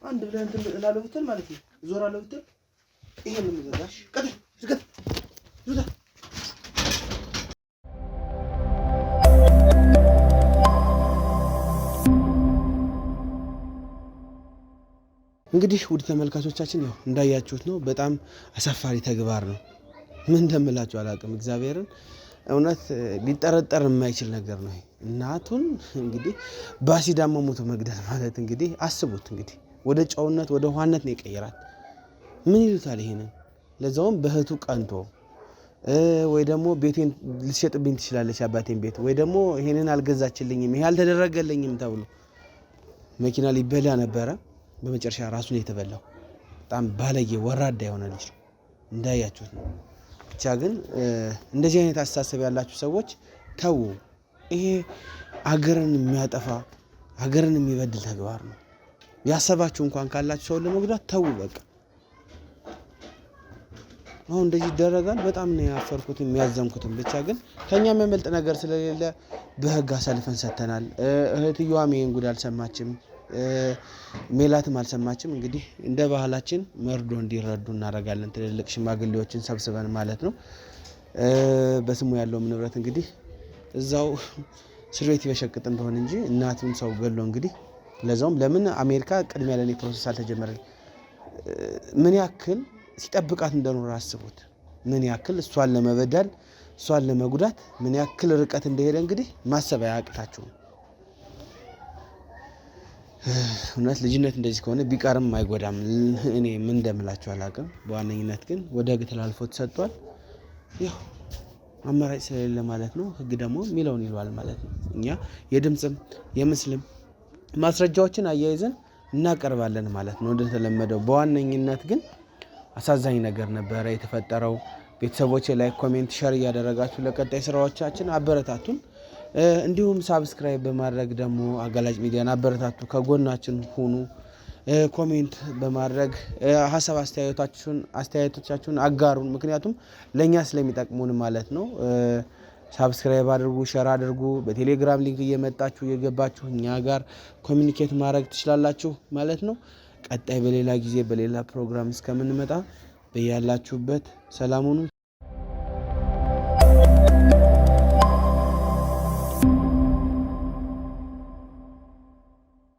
አንድ ብለህ እንትን እላለሁ ብትል ማለት ነው እዞራለሁ ብትል ይሄን ነው የሚዘጋሽ። ቀጥል ዙታ እንግዲህ ውድ ተመልካቾቻችን ያው እንዳያችሁት ነው። በጣም አሳፋሪ ተግባር ነው። ምን እንደምላችሁ አላውቅም። እግዚአብሔርን እውነት ሊጠረጠር የማይችል ነገር ነው። እናቱን እንግዲህ በአሲድ አሟሙቶ መግደል ማለት እንግዲህ አስቡት። እንግዲህ ወደ ጨውነት ወደ ውሃነት ነው የቀየራት። ምን ይሉታል ይሄንን? ለዛውም በእህቱ ቀንቶ ወይ ደግሞ ቤቴን ልትሸጥብኝ ትችላለች አባቴን ቤት ወይ ደግሞ ይሄንን አልገዛችልኝም ይሄ አልተደረገልኝም ተብሎ መኪና ሊበላ ነበረ። በመጨረሻ ራሱን የተበላው በጣም ባለጌ ወራዳ የሆነ ልጅ ነው እንዳያችሁት ነው። ብቻ ግን እንደዚህ አይነት አስተሳሰብ ያላችሁ ሰዎች ተው። ይሄ አገርን የሚያጠፋ አገርን የሚበድል ተግባር ነው። ያሰባችሁ እንኳን ካላችሁ ሰው ለመጉዳት ተው በቃ። አሁን እንደዚህ ይደረጋል። በጣም ነው ያፈርኩትም ያዘንኩትም። ብቻ ግን ከኛ የሚያመልጥ ነገር ስለሌለ በህግ አሳልፈን ሰጥተናል። እህትየዋም ይሄን ጉድ አልሰማችም፣ ሜላትም አልሰማችም። እንግዲህ እንደ ባህላችን መርዶ እንዲረዱ እናደርጋለን፣ ትልልቅ ሽማግሌዎችን ሰብስበን ማለት ነው። በስሙ ያለውም ንብረት እንግዲህ እዛው እስር ቤት ይበሸቅጥ እንደሆነ እንጂ እናቱን ሰው ገሎ እንግዲህ ለዛውም ለምን አሜሪካ ቅድሚያ ለኔ ፕሮሰስ አልተጀመረም? ምን ያክል ሲጠብቃት እንደኖረ አስቡት። ምን ያክል እሷን ለመበደል እሷን ለመጉዳት ምን ያክል ርቀት እንደሄደ እንግዲህ ማሰብ አያቅታችሁም። እውነት ልጅነት እንደዚህ ከሆነ ቢቀርም አይጎዳም። እኔ ምን እንደምላችሁ አላውቅም። በዋነኝነት ግን ወደ ህግ ተላልፎ ተሰጥቷል። ያው አማራጭ ስለሌለ ማለት ነው። ህግ ደግሞ ሚለውን ይሏል ማለት ነው። እኛ የድምጽም የምስልም ማስረጃዎችን አያይዘን እናቀርባለን ማለት ነው እንደተለመደው። በዋነኝነት ግን አሳዛኝ ነገር ነበረ የተፈጠረው። ቤተሰቦቼ ላይ ኮሜንት ሸር እያደረጋችሁ ለቀጣይ ስራዎቻችን አበረታቱን። እንዲሁም ሳብስክራይብ በማድረግ ደግሞ አጋላጭ ሚዲያን አበረታቱ፣ ከጎናችን ሁኑ። ኮሜንት በማድረግ ሀሳብ አስተያየቶቻችሁን አጋሩን፣ ምክንያቱም ለእኛ ስለሚጠቅሙን ማለት ነው። ሳብስክራይብ አድርጉ፣ ሸር አድርጉ። በቴሌግራም ሊንክ እየመጣችሁ እየገባችሁ እኛ ጋር ኮሚኒኬት ማድረግ ትችላላችሁ ማለት ነው። ቀጣይ በሌላ ጊዜ በሌላ ፕሮግራም እስከምንመጣ በያላችሁበት ሰላም ሁኑ።